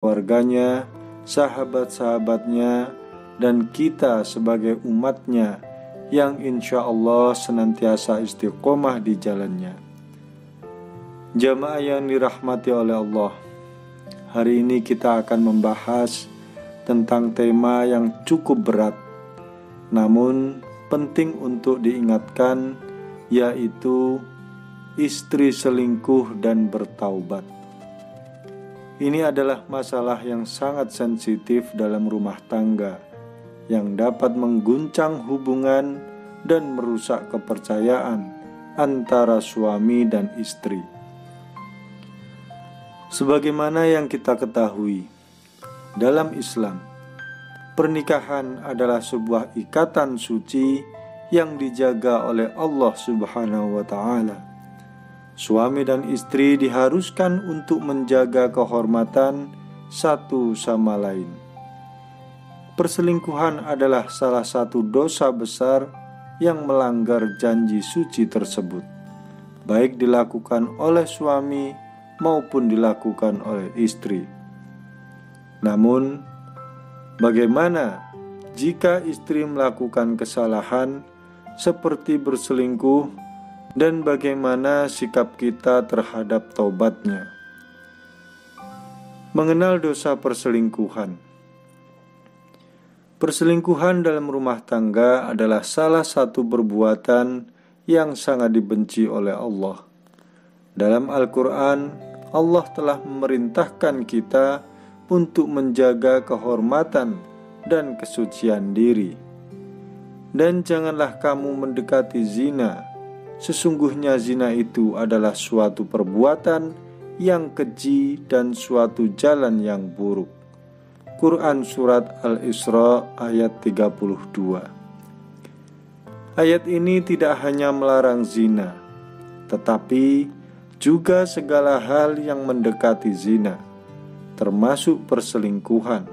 keluarganya, sahabat-sahabatnya, dan kita sebagai umatnya yang insya Allah senantiasa istiqomah di jalannya. Jamaah yang dirahmati oleh Allah, hari ini kita akan membahas tentang tema yang cukup berat, namun penting untuk diingatkan, yaitu istri selingkuh dan bertaubat. Ini adalah masalah yang sangat sensitif dalam rumah tangga, yang dapat mengguncang hubungan dan merusak kepercayaan antara suami dan istri. Sebagaimana yang kita ketahui, dalam Islam, pernikahan adalah sebuah ikatan suci yang dijaga oleh Allah Subhanahu wa Ta'ala. Suami dan istri diharuskan untuk menjaga kehormatan satu sama lain. Perselingkuhan adalah salah satu dosa besar yang melanggar janji suci tersebut, baik dilakukan oleh suami maupun dilakukan oleh istri. Namun, bagaimana jika istri melakukan kesalahan seperti berselingkuh, dan bagaimana sikap kita terhadap taubatnya? Mengenal dosa perselingkuhan. Perselingkuhan dalam rumah tangga adalah salah satu perbuatan yang sangat dibenci oleh Allah. Dalam Al-Quran, Allah telah memerintahkan kita untuk menjaga kehormatan dan kesucian diri. Dan janganlah kamu mendekati zina. Sesungguhnya zina itu adalah suatu perbuatan yang keji dan suatu jalan yang buruk. Quran Surat Al-Isra ayat 32. Ayat ini tidak hanya melarang zina, tetapi juga segala hal yang mendekati zina, termasuk perselingkuhan.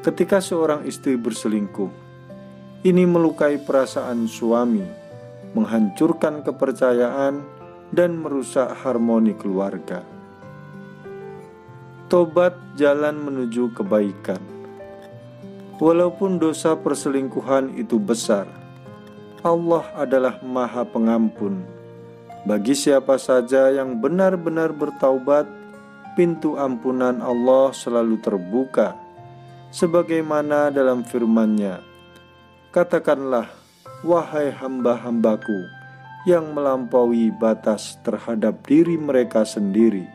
Ketika seorang istri berselingkuh, ini melukai perasaan suami, menghancurkan kepercayaan, dan merusak harmoni keluarga. Tobat jalan menuju kebaikan. Walaupun dosa perselingkuhan itu besar, Allah adalah Maha Pengampun. Bagi siapa saja yang benar-benar bertaubat, pintu ampunan Allah selalu terbuka. Sebagaimana dalam firman-Nya, katakanlah, wahai hamba-hambaku yang melampaui batas terhadap diri mereka sendiri,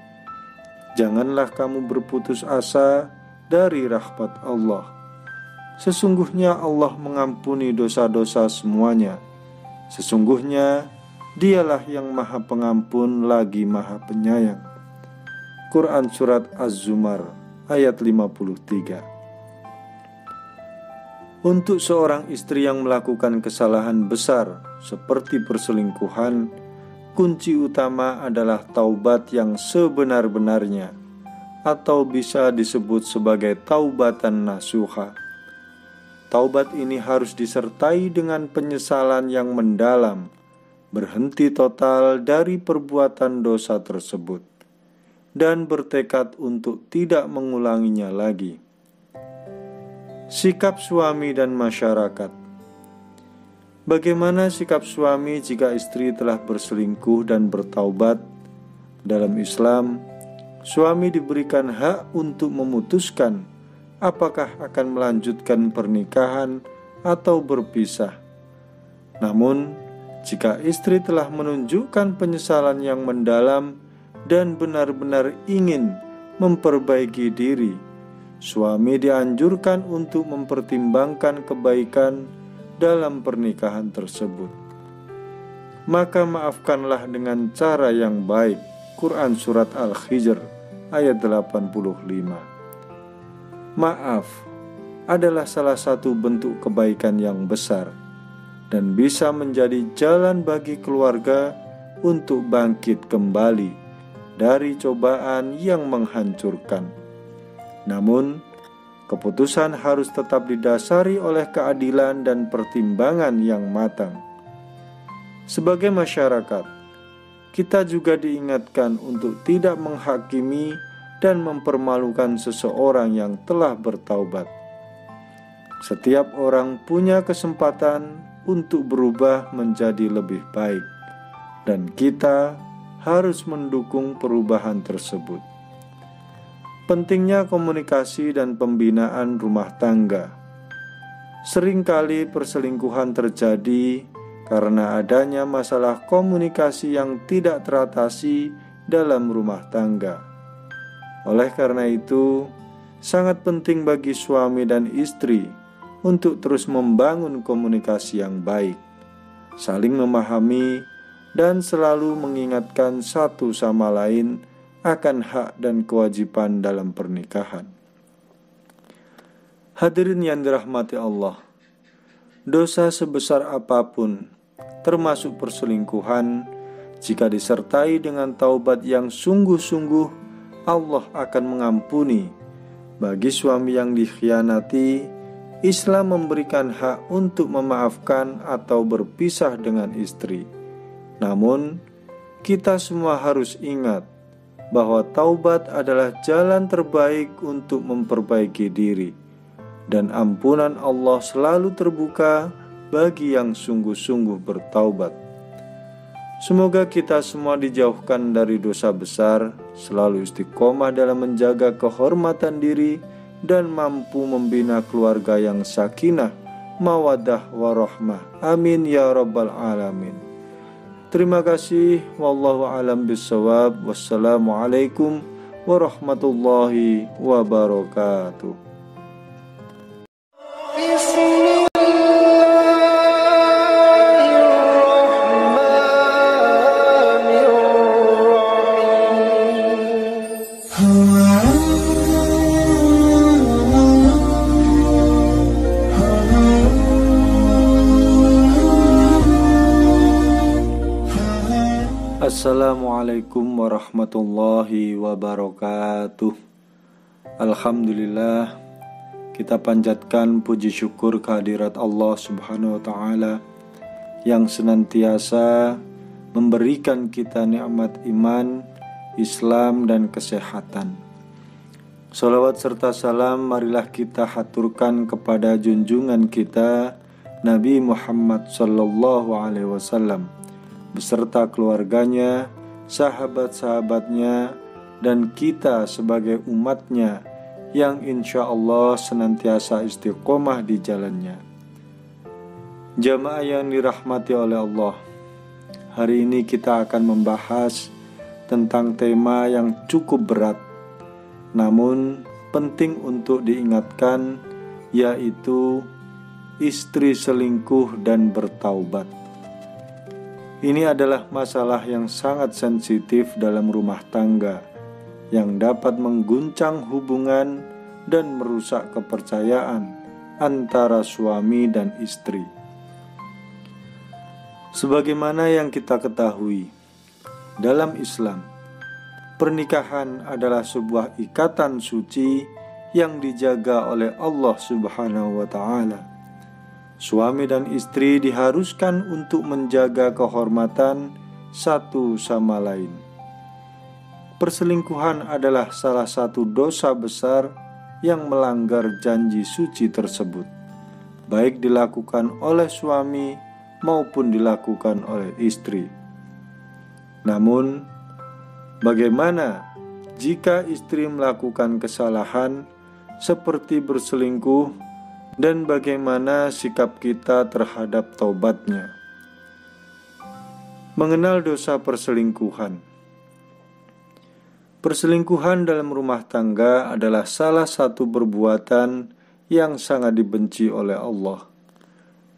janganlah kamu berputus asa dari rahmat Allah. Sesungguhnya Allah mengampuni dosa-dosa semuanya. Sesungguhnya Dialah yang Maha Pengampun lagi Maha Penyayang. Quran Surat Az-Zumar ayat 53. Untuk seorang istri yang melakukan kesalahan besar seperti perselingkuhan, kunci utama adalah taubat yang sebenar-benarnya, atau bisa disebut sebagai taubatan nasuha. Taubat ini harus disertai dengan penyesalan yang mendalam, berhenti total dari perbuatan dosa tersebut, dan bertekad untuk tidak mengulanginya lagi. Sikap suami dan masyarakat. Bagaimana sikap suami jika istri telah berselingkuh dan bertaubat? Dalam Islam, suami diberikan hak untuk memutuskan apakah akan melanjutkan pernikahan atau berpisah. Namun, jika istri telah menunjukkan penyesalan yang mendalam dan benar-benar ingin memperbaiki diri, suami dianjurkan untuk mempertimbangkan kebaikan dalam pernikahan tersebut. Maka maafkanlah dengan cara yang baik. Quran Surat Al-Hijr ayat 85. Maaf adalah salah satu bentuk kebaikan yang besar dan bisa menjadi jalan bagi keluarga untuk bangkit kembali dari cobaan yang menghancurkan. Namun, keputusan harus tetap didasari oleh keadilan dan pertimbangan yang matang. Sebagai masyarakat, kita juga diingatkan untuk tidak menghakimi dan mempermalukan seseorang yang telah bertaubat. Setiap orang punya kesempatan untuk berubah menjadi lebih baik, dan kita harus mendukung perubahan tersebut. Pentingnya komunikasi dan pembinaan rumah tangga. Seringkali perselingkuhan terjadi karena adanya masalah komunikasi yang tidak teratasi dalam rumah tangga. Oleh karena itu, sangat penting bagi suami dan istri untuk terus membangun komunikasi yang baik, saling memahami, dan selalu mengingatkan satu sama lain akan hak dan kewajiban dalam pernikahan. Hadirin yang dirahmati Allah, dosa sebesar apapun, termasuk perselingkuhan, jika disertai dengan taubat yang sungguh-sungguh, Allah akan mengampuni. Bagi suami yang dikhianati, Islam memberikan hak untuk memaafkan atau berpisah dengan istri. Namun, kita semua harus ingat bahwa taubat adalah jalan terbaik untuk memperbaiki diri, dan ampunan Allah selalu terbuka bagi yang sungguh-sungguh bertaubat. Semoga kita semua dijauhkan dari dosa besar, selalu istiqomah dalam menjaga kehormatan diri, dan mampu membina keluarga yang sakinah, mawaddah, warahmah. Amin ya rabbal alamin. Terima kasih. Wallahu a'lam bishawab. Wassalamualaikum warahmatullahi wabarakatuh. Assalamualaikum warahmatullahi wabarakatuh. Alhamdulillah, kita panjatkan puji syukur kehadirat Allah Subhanahu wa ta'ala yang senantiasa memberikan kita nikmat iman, Islam, dan kesehatan. Salawat serta salam marilah kita haturkan kepada junjungan kita Nabi Muhammad sallallahu alaihi wasallam beserta keluarganya, sahabat-sahabatnya, dan kita sebagai umatnya yang insya Allah senantiasa istiqomah di jalannya. Jamaah yang dirahmati oleh Allah, hari ini kita akan membahas tentang tema yang cukup berat, namun penting untuk diingatkan, yaitu istri selingkuh dan bertaubat. Ini adalah masalah yang sangat sensitif dalam rumah tangga, yang dapat mengguncang hubungan dan merusak kepercayaan antara suami dan istri. Sebagaimana yang kita ketahui, dalam Islam, pernikahan adalah sebuah ikatan suci yang dijaga oleh Allah Subhanahu wa ta'ala. Suami dan istri diharuskan untuk menjaga kehormatan satu sama lain. Perselingkuhan adalah salah satu dosa besar yang melanggar janji suci tersebut, baik dilakukan oleh suami maupun dilakukan oleh istri. Namun, bagaimana jika istri melakukan kesalahan seperti berselingkuh, dan bagaimana sikap kita terhadap taubatnya? Mengenal dosa perselingkuhan. Perselingkuhan dalam rumah tangga adalah salah satu perbuatan yang sangat dibenci oleh Allah.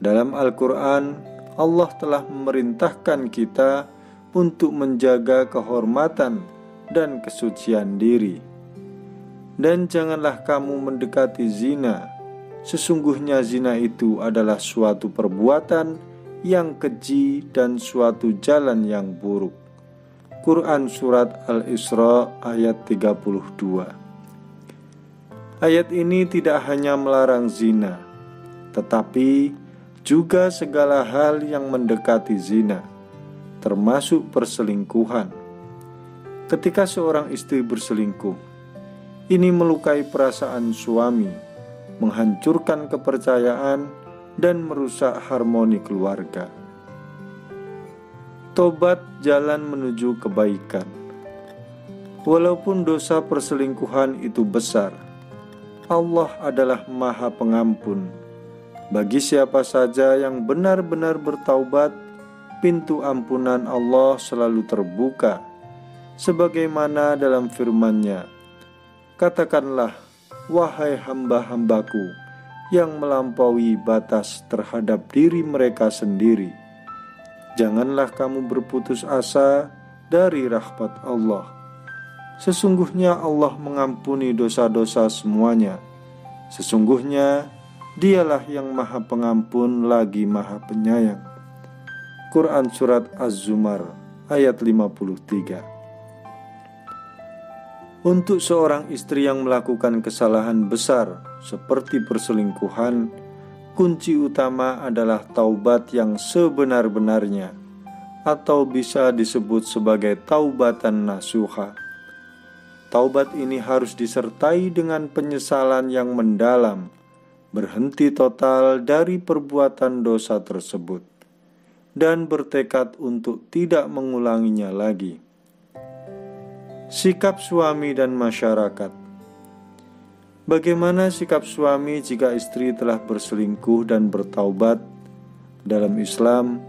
Dalam Al-Quran, Allah telah memerintahkan kita untuk menjaga kehormatan dan kesucian diri. Dan janganlah kamu mendekati zina. Sesungguhnya zina itu adalah suatu perbuatan yang keji dan suatu jalan yang buruk. Quran Surat Al-Isra ayat 32. Ayat ini tidak hanya melarang zina, tetapi juga segala hal yang mendekati zina, termasuk perselingkuhan. Ketika seorang istri berselingkuh, Ini melukai perasaan suami, menghancurkan kepercayaan, dan merusak harmoni keluarga. Tobat jalan menuju kebaikan. Walaupun dosa perselingkuhan itu besar, Allah adalah Maha Pengampun. Bagi siapa saja yang benar-benar bertaubat, pintu ampunan Allah selalu terbuka. Sebagaimana dalam firman-Nya, katakanlah, wahai hamba-hambaku yang melampaui batas terhadap diri mereka sendiri, janganlah kamu berputus asa dari rahmat Allah. Sesungguhnya Allah mengampuni dosa-dosa semuanya. Sesungguhnya Dialah yang Maha Pengampun lagi Maha Penyayang. Quran Surat Az-Zumar ayat 53. Untuk seorang istri yang melakukan kesalahan besar seperti perselingkuhan, kunci utama adalah taubat yang sebenar-benarnya, atau bisa disebut sebagai taubatan nasuha. Taubat ini harus disertai dengan penyesalan yang mendalam, berhenti total dari perbuatan dosa tersebut, dan bertekad untuk tidak mengulanginya lagi. Sikap suami dan masyarakat. Bagaimana sikap suami jika istri telah berselingkuh dan bertaubat? Dalam Islam,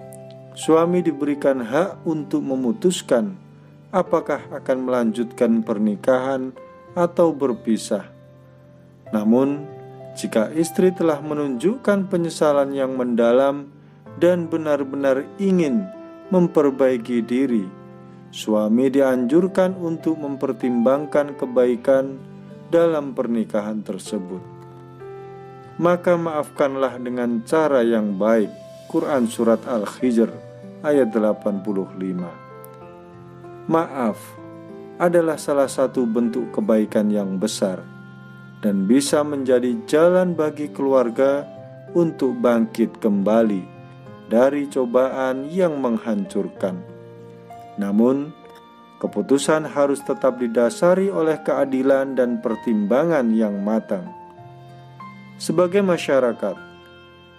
suami diberikan hak untuk memutuskan apakah akan melanjutkan pernikahan atau berpisah. Namun, jika istri telah menunjukkan penyesalan yang mendalam dan benar-benar ingin memperbaiki diri, suami dianjurkan untuk mempertimbangkan kebaikan dalam pernikahan tersebut. Maka maafkanlah dengan cara yang baik. Quran Surat Al-Hijr ayat 85. Maaf adalah salah satu bentuk kebaikan yang besar dan bisa menjadi jalan bagi keluarga untuk bangkit kembali dari cobaan yang menghancurkan. Namun, keputusan harus tetap didasari oleh keadilan dan pertimbangan yang matang. Sebagai masyarakat,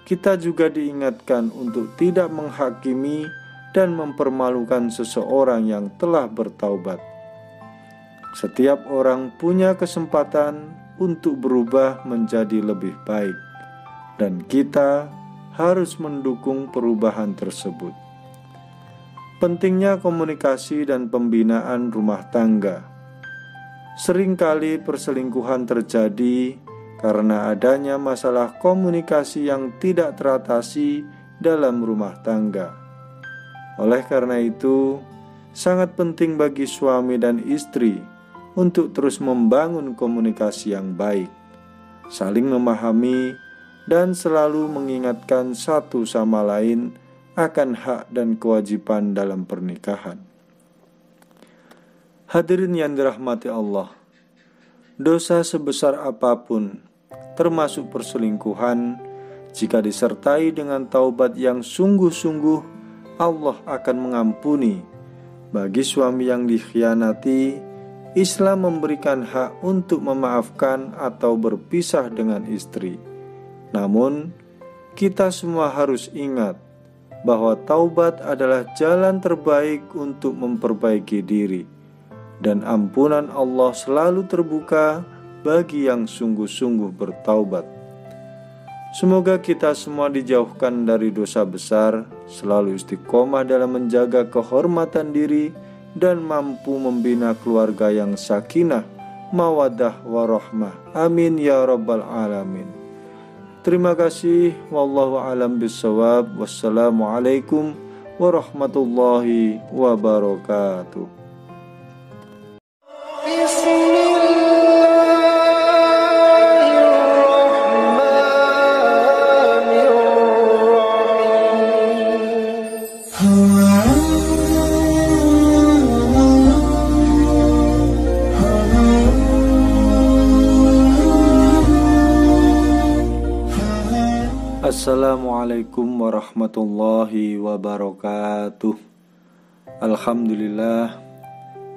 kita juga diingatkan untuk tidak menghakimi dan mempermalukan seseorang yang telah bertaubat. Setiap orang punya kesempatan untuk berubah menjadi lebih baik, dan kita harus mendukung perubahan tersebut. Pentingnya komunikasi dan pembinaan rumah tangga. Seringkali perselingkuhan terjadi karena adanya masalah komunikasi yang tidak teratasi dalam rumah tangga. Oleh karena itu, sangat penting bagi suami dan istri untuk terus membangun komunikasi yang baik, saling memahami, dan selalu mengingatkan satu sama lain akan hak dan kewajiban dalam pernikahan. Hadirin yang dirahmati Allah, dosa sebesar apapun, termasuk perselingkuhan, jika disertai dengan taubat yang sungguh-sungguh, Allah akan mengampuni. Bagi suami yang dikhianati, Islam memberikan hak untuk memaafkan atau berpisah dengan istri. Namun, kita semua harus ingat bahwa taubat adalah jalan terbaik untuk memperbaiki diri, dan ampunan Allah selalu terbuka bagi yang sungguh-sungguh bertaubat. Semoga kita semua dijauhkan dari dosa besar, selalu istiqomah dalam menjaga kehormatan diri, dan mampu membina keluarga yang sakinah, mawaddah, warahmah. Amin ya rabbal alamin. Terima kasih. Wallahu a'lam bishawab. Wassalamualaikum warahmatullahi wabarakatuh. Assalamualaikum warahmatullahi wabarakatuh. Alhamdulillah,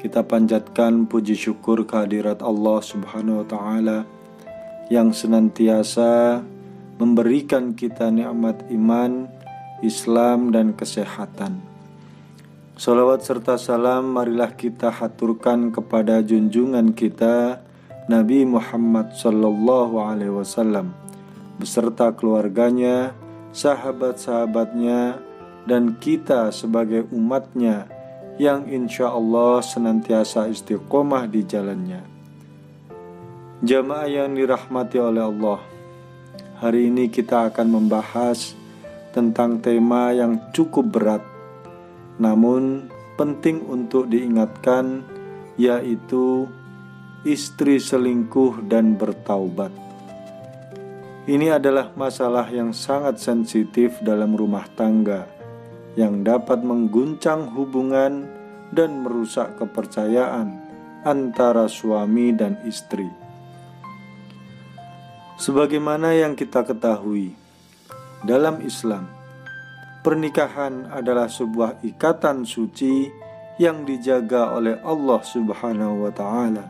Kita panjatkan puji syukur kehadirat Allah Subhanahu wa Ta'ala yang senantiasa memberikan kita nikmat iman, Islam, dan kesehatan. Salawat serta salam marilah kita haturkan kepada junjungan kita Nabi Muhammad sallallahu alaihi wasallam beserta keluarganya, sahabat-sahabatnya, dan kita sebagai umatnya yang insya Allah senantiasa istiqomah di jalannya. Jamaah yang dirahmati oleh Allah, hari ini kita akan membahas tentang tema yang cukup berat, namun penting untuk diingatkan, yaitu istri selingkuh dan bertaubat. Ini adalah masalah yang sangat sensitif dalam rumah tangga, yang dapat mengguncang hubungan dan merusak kepercayaan antara suami dan istri. Sebagaimana yang kita ketahui, dalam Islam, pernikahan adalah sebuah ikatan suci yang dijaga oleh Allah Subhanahu wa Ta'ala.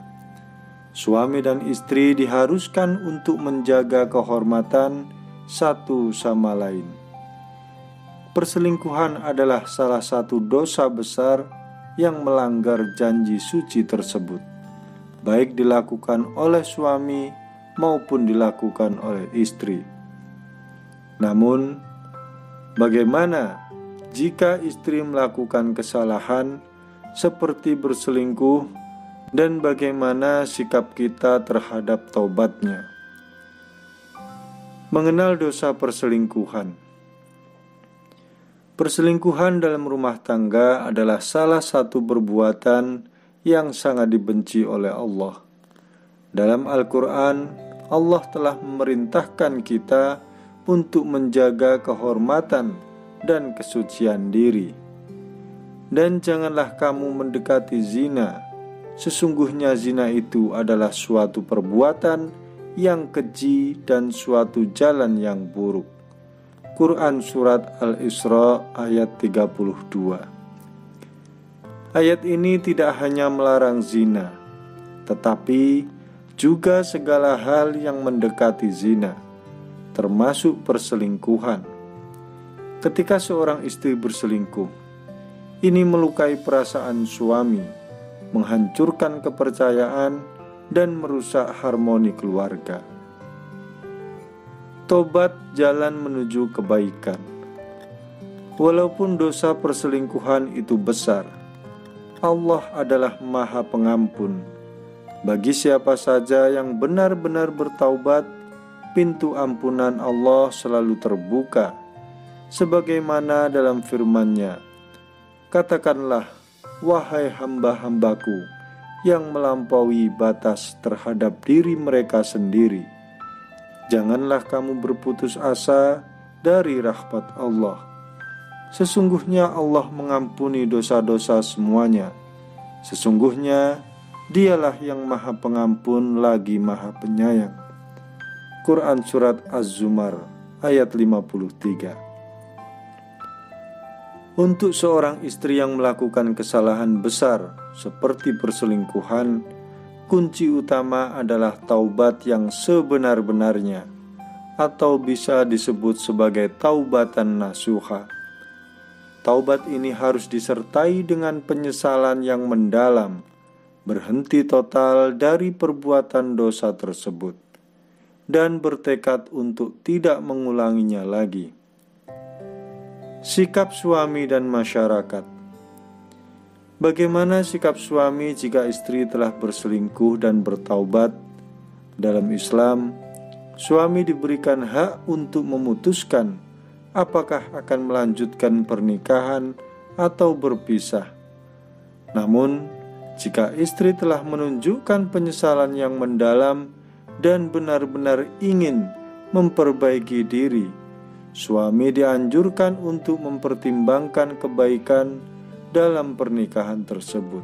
Suami dan istri diharuskan untuk menjaga kehormatan satu sama lain. Perselingkuhan adalah salah satu dosa besar yang melanggar janji suci tersebut, baik dilakukan oleh suami maupun dilakukan oleh istri. Namun, bagaimana jika istri melakukan kesalahan seperti berselingkuh, dan bagaimana sikap kita terhadap taubatnya? Mengenal dosa perselingkuhan. Perselingkuhan dalam rumah tangga adalah salah satu perbuatan yang sangat dibenci oleh Allah. Dalam Al-Quran, Allah telah memerintahkan kita untuk menjaga kehormatan dan kesucian diri. Dan janganlah kamu mendekati zina. Sesungguhnya zina itu adalah suatu perbuatan yang keji dan suatu jalan yang buruk. Quran Surat Al-Isra ayat 32. Ayat ini tidak hanya melarang zina, tetapi juga segala hal yang mendekati zina, termasuk perselingkuhan. Ketika seorang istri berselingkuh, ini melukai perasaan suami, menghancurkan kepercayaan, dan merusak harmoni keluarga. Tobat jalan menuju kebaikan. Walaupun dosa perselingkuhan itu besar, Allah adalah Maha Pengampun. Bagi siapa saja yang benar-benar bertaubat, pintu ampunan Allah selalu terbuka. Sebagaimana dalam firman-Nya, katakanlah, wahai hamba-hambaku yang melampaui batas terhadap diri mereka sendiri, janganlah kamu berputus asa dari rahmat Allah. Sesungguhnya Allah mengampuni dosa-dosa semuanya. Sesungguhnya Dialah yang Maha Pengampun lagi Maha Penyayang. Quran Surat Az-Zumar ayat 53. Untuk seorang istri yang melakukan kesalahan besar seperti perselingkuhan, kunci utama adalah taubat yang sebenar-benarnya, atau bisa disebut sebagai taubatan nasuha. Taubat ini harus disertai dengan penyesalan yang mendalam, berhenti total dari perbuatan dosa tersebut, dan bertekad untuk tidak mengulanginya lagi. Sikap suami dan masyarakat. Bagaimana sikap suami jika istri telah berselingkuh dan bertaubat? Dalam Islam, suami diberikan hak untuk memutuskan apakah akan melanjutkan pernikahan atau berpisah. Namun, jika istri telah menunjukkan penyesalan yang mendalam dan benar-benar ingin memperbaiki diri, suami dianjurkan untuk mempertimbangkan kebaikan dalam pernikahan tersebut.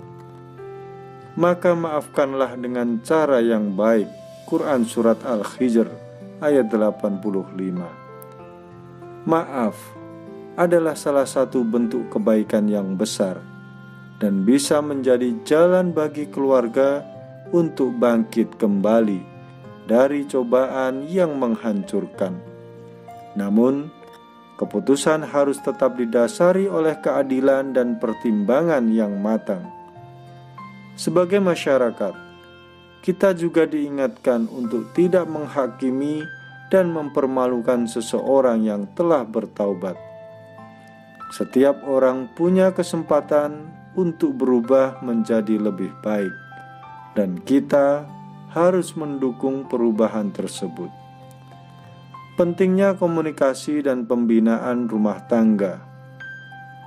Maka maafkanlah dengan cara yang baik. Quran Surat Al-Hijr ayat 85. Maaf adalah salah satu bentuk kebaikan yang besar. dan bisa menjadi jalan bagi keluarga untuk bangkit kembali dari cobaan yang menghancurkan. Namun, keputusan harus tetap didasari oleh keadilan dan pertimbangan yang matang. Sebagai masyarakat, kita juga diingatkan untuk tidak menghakimi dan mempermalukan seseorang yang telah bertaubat. Setiap orang punya kesempatan untuk berubah menjadi lebih baik, dan kita harus mendukung perubahan tersebut. Pentingnya komunikasi dan pembinaan rumah tangga.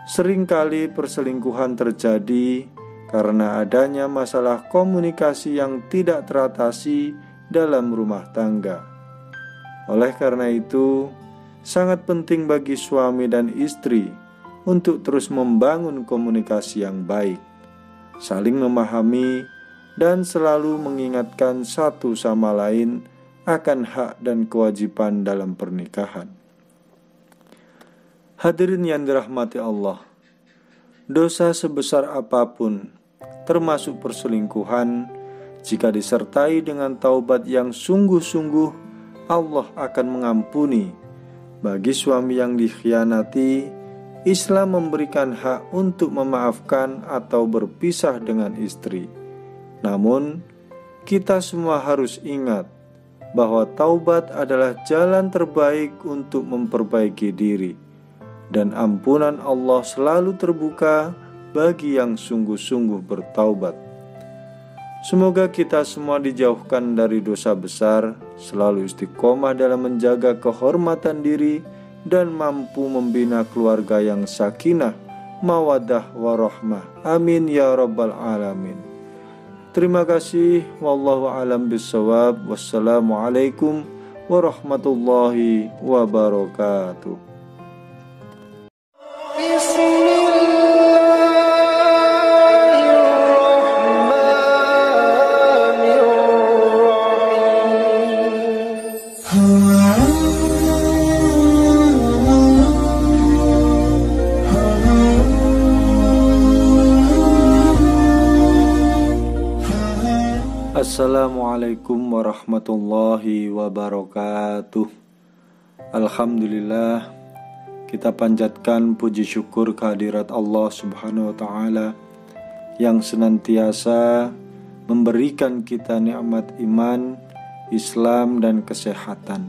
Seringkali perselingkuhan terjadi karena adanya masalah komunikasi yang tidak teratasi dalam rumah tangga. Oleh karena itu, sangat penting bagi suami dan istri untuk terus membangun komunikasi yang baik, saling memahami, dan selalu mengingatkan satu sama lain akan hak dan kewajiban dalam pernikahan. Hadirin yang dirahmati Allah, dosa sebesar apapun, termasuk perselingkuhan, jika disertai dengan taubat yang sungguh-sungguh, Allah akan mengampuni. Bagi suami yang dikhianati, Islam memberikan hak untuk memaafkan atau berpisah dengan istri. Namun, kita semua harus ingat bahwa taubat adalah jalan terbaik untuk memperbaiki diri, dan ampunan Allah selalu terbuka bagi yang sungguh-sungguh bertaubat. Semoga kita semua dijauhkan dari dosa besar, selalu istiqomah dalam menjaga kehormatan diri, dan mampu membina keluarga yang sakinah, mawaddah, warahmah. Amin ya rabbal alamin. Terima kasih. Wallahu a'lam bishawab. Wassalamualaikum warahmatullahi wabarakatuh. Assalamualaikum warahmatullahi wabarakatuh. Alhamdulillah, kita panjatkan puji syukur kehadirat Allah Subhanahu wa ta'ala yang senantiasa memberikan kita nikmat iman, Islam, dan kesehatan.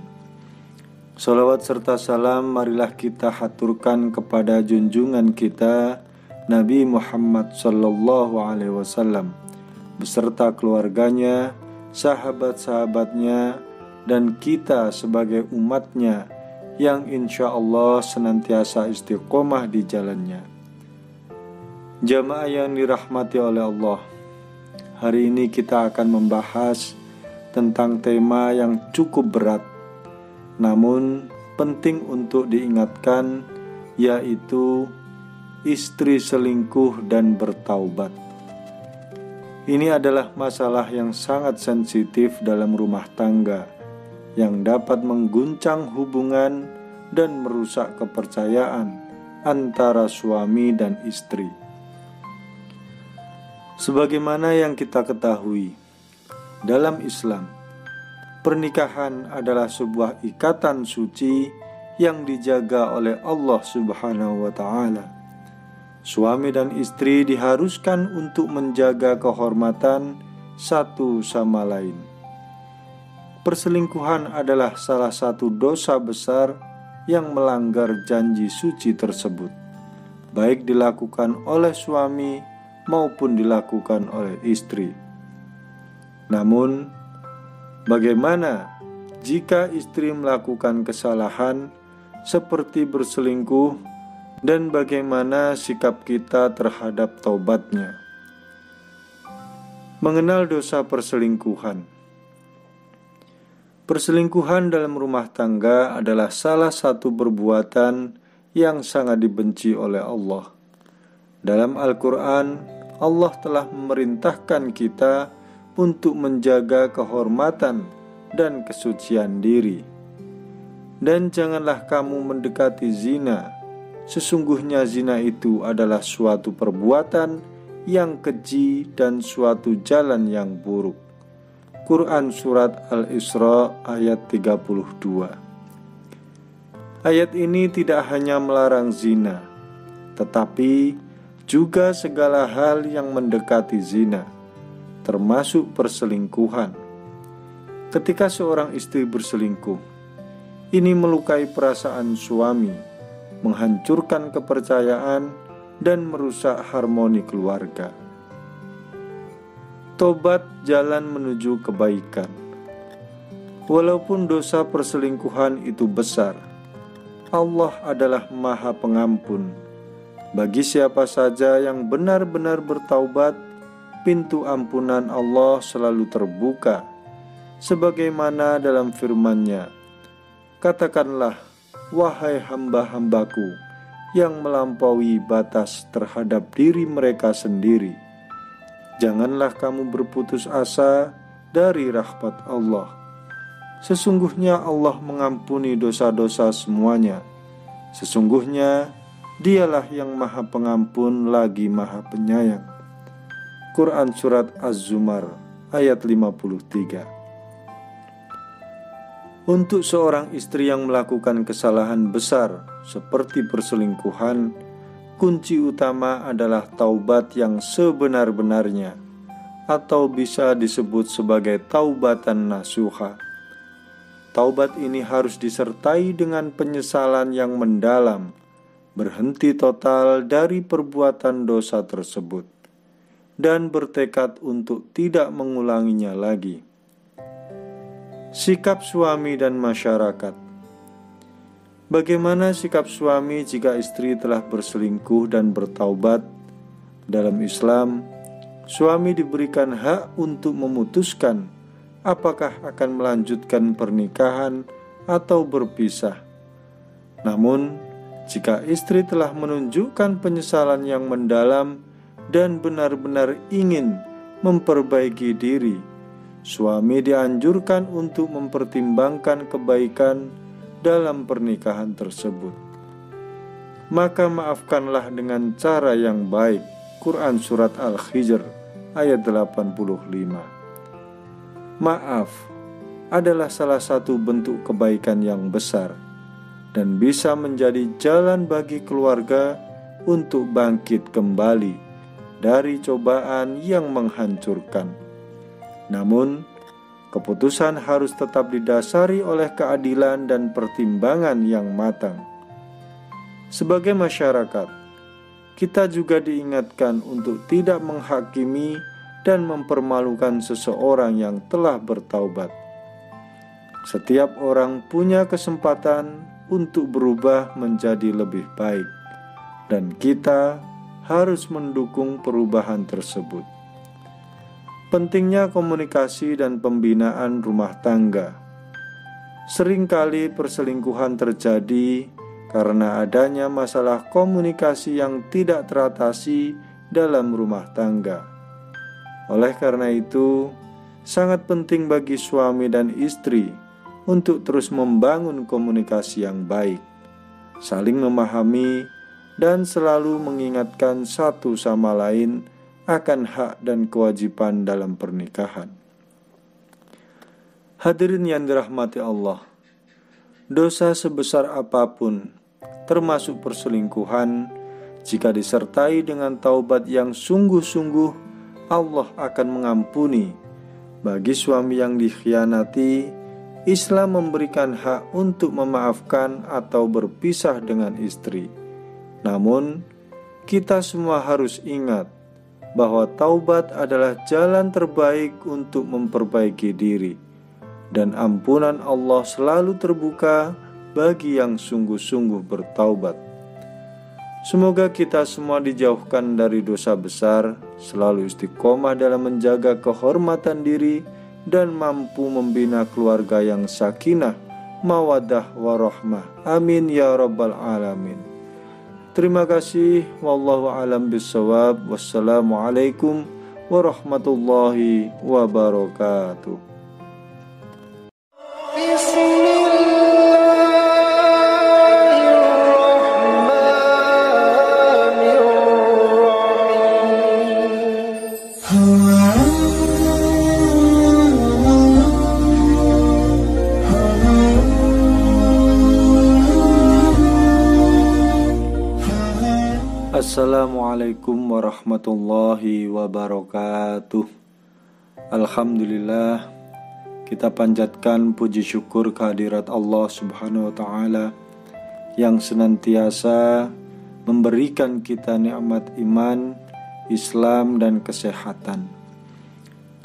Salawat serta salam marilah kita haturkan kepada junjungan kita Nabi Muhammad sallallahu alaihi wasallam beserta keluarganya, sahabat-sahabatnya, dan kita sebagai umatnya yang insya Allah senantiasa istiqomah di jalannya. Jamaah yang dirahmati oleh Allah, hari ini kita akan membahas tentang tema yang cukup berat, namun penting untuk diingatkan, yaitu istri selingkuh dan bertaubat. Ini adalah masalah yang sangat sensitif dalam rumah tangga, yang dapat mengguncang hubungan dan merusak kepercayaan antara suami dan istri. Sebagaimana yang kita ketahui, dalam Islam, pernikahan adalah sebuah ikatan suci yang dijaga oleh Allah Subhanahu wa ta'ala. Suami dan istri diharuskan untuk menjaga kehormatan satu sama lain. Perselingkuhan adalah salah satu dosa besar yang melanggar janji suci tersebut, baik dilakukan oleh suami maupun dilakukan oleh istri. Namun, bagaimana jika istri melakukan kesalahan seperti berselingkuh, dan bagaimana sikap kita terhadap taubatnya? Mengenal dosa perselingkuhan. Perselingkuhan dalam rumah tangga adalah salah satu perbuatan yang sangat dibenci oleh Allah. Dalam Al-Quran, Allah telah memerintahkan kita untuk menjaga kehormatan dan kesucian diri. Dan janganlah kamu mendekati zina. Sesungguhnya zina itu adalah suatu perbuatan yang keji dan suatu jalan yang buruk. Quran Surat Al-Isra ayat 32. Ayat ini tidak hanya melarang zina, tetapi juga segala hal yang mendekati zina, termasuk perselingkuhan. Ketika seorang istri berselingkuh, ini melukai perasaan suami, menghancurkan kepercayaan, dan merusak harmoni keluarga. Tobat jalan menuju kebaikan. Walaupun dosa perselingkuhan itu besar, Allah adalah Maha Pengampun. Bagi siapa saja yang benar-benar bertaubat, pintu ampunan Allah selalu terbuka. Sebagaimana dalam firman-Nya, katakanlah, wahai hamba-hambaku yang melampaui batas terhadap diri mereka sendiri, janganlah kamu berputus asa dari rahmat Allah. Sesungguhnya Allah mengampuni dosa-dosa semuanya. Sesungguhnya Dialah yang Maha Pengampun lagi Maha Penyayang. Quran Surat Az-Zumar ayat 53. Untuk seorang istri yang melakukan kesalahan besar seperti perselingkuhan, kunci utama adalah taubat yang sebenar-benarnya, atau bisa disebut sebagai taubatan nasuha. Taubat ini harus disertai dengan penyesalan yang mendalam, berhenti total dari perbuatan dosa tersebut, dan bertekad untuk tidak mengulanginya lagi. Sikap suami dan masyarakat. Bagaimana sikap suami jika istri telah berselingkuh dan bertaubat? Dalam Islam, suami diberikan hak untuk memutuskan apakah akan melanjutkan pernikahan atau berpisah. Namun, jika istri telah menunjukkan penyesalan yang mendalam dan benar-benar ingin memperbaiki diri, suami dianjurkan untuk mempertimbangkan kebaikan dalam pernikahan tersebut. Maka maafkanlah dengan cara yang baik. Quran Surat Al-Hijr ayat 85. Maaf adalah salah satu bentuk kebaikan yang besar dan bisa menjadi jalan bagi keluarga untuk bangkit kembali dari cobaan yang menghancurkan. Namun, keputusan harus tetap didasari oleh keadilan dan pertimbangan yang matang. Sebagai masyarakat, kita juga diingatkan untuk tidak menghakimi dan mempermalukan seseorang yang telah bertaubat. Setiap orang punya kesempatan untuk berubah menjadi lebih baik, dan kita harus mendukung perubahan tersebut. Pentingnya komunikasi dan pembinaan rumah tangga. Seringkali perselingkuhan terjadi karena adanya masalah komunikasi yang tidak teratasi dalam rumah tangga. Oleh karena itu, sangat penting bagi suami dan istri untuk terus membangun komunikasi yang baik, saling memahami, dan selalu mengingatkan satu sama lain akan hak dan kewajiban dalam pernikahan. Hadirin yang dirahmati Allah, dosa sebesar apapun, termasuk perselingkuhan, jika disertai dengan taubat yang sungguh-sungguh, Allah akan mengampuni. Bagi suami yang dikhianati, Islam memberikan hak untuk memaafkan atau berpisah dengan istri. Namun, kita semua harus ingat bahwa taubat adalah jalan terbaik untuk memperbaiki diri, dan ampunan Allah selalu terbuka bagi yang sungguh-sungguh bertaubat. Semoga kita semua dijauhkan dari dosa besar, selalu istiqomah dalam menjaga kehormatan diri, dan mampu membina keluarga yang sakinah, mawaddah, warahmah. Amin ya rabbal alamin. Terima kasih. Wallahu a'lam bishawab. Wassalamualaikum warahmatullahi wabarakatuh. Assalamualaikum warahmatullahi wabarakatuh. Alhamdulillah, kita panjatkan puji syukur kehadirat Allah Subhanahu wa Ta'ala yang senantiasa memberikan kita nikmat iman, Islam, dan kesehatan.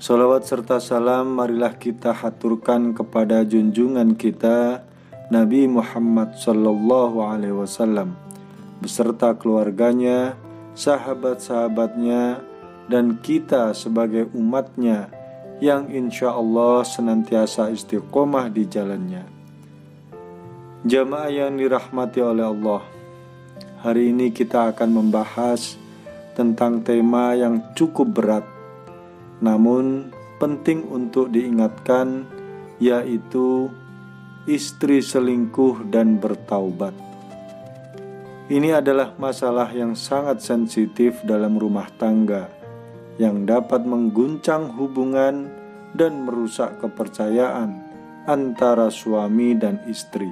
Salawat serta salam marilah kita haturkan kepada junjungan kita Nabi Muhammad sallallahu alaihi wasallam beserta keluarganya, sahabat-sahabatnya, dan kita sebagai umatnya yang insya Allah senantiasa istiqomah di jalannya. Jamaah yang dirahmati oleh Allah, hari ini kita akan membahas tentang tema yang cukup berat, namun penting untuk diingatkan, yaitu istri selingkuh dan bertaubat. Ini adalah masalah yang sangat sensitif dalam rumah tangga yang dapat mengguncang hubungan dan merusak kepercayaan antara suami dan istri.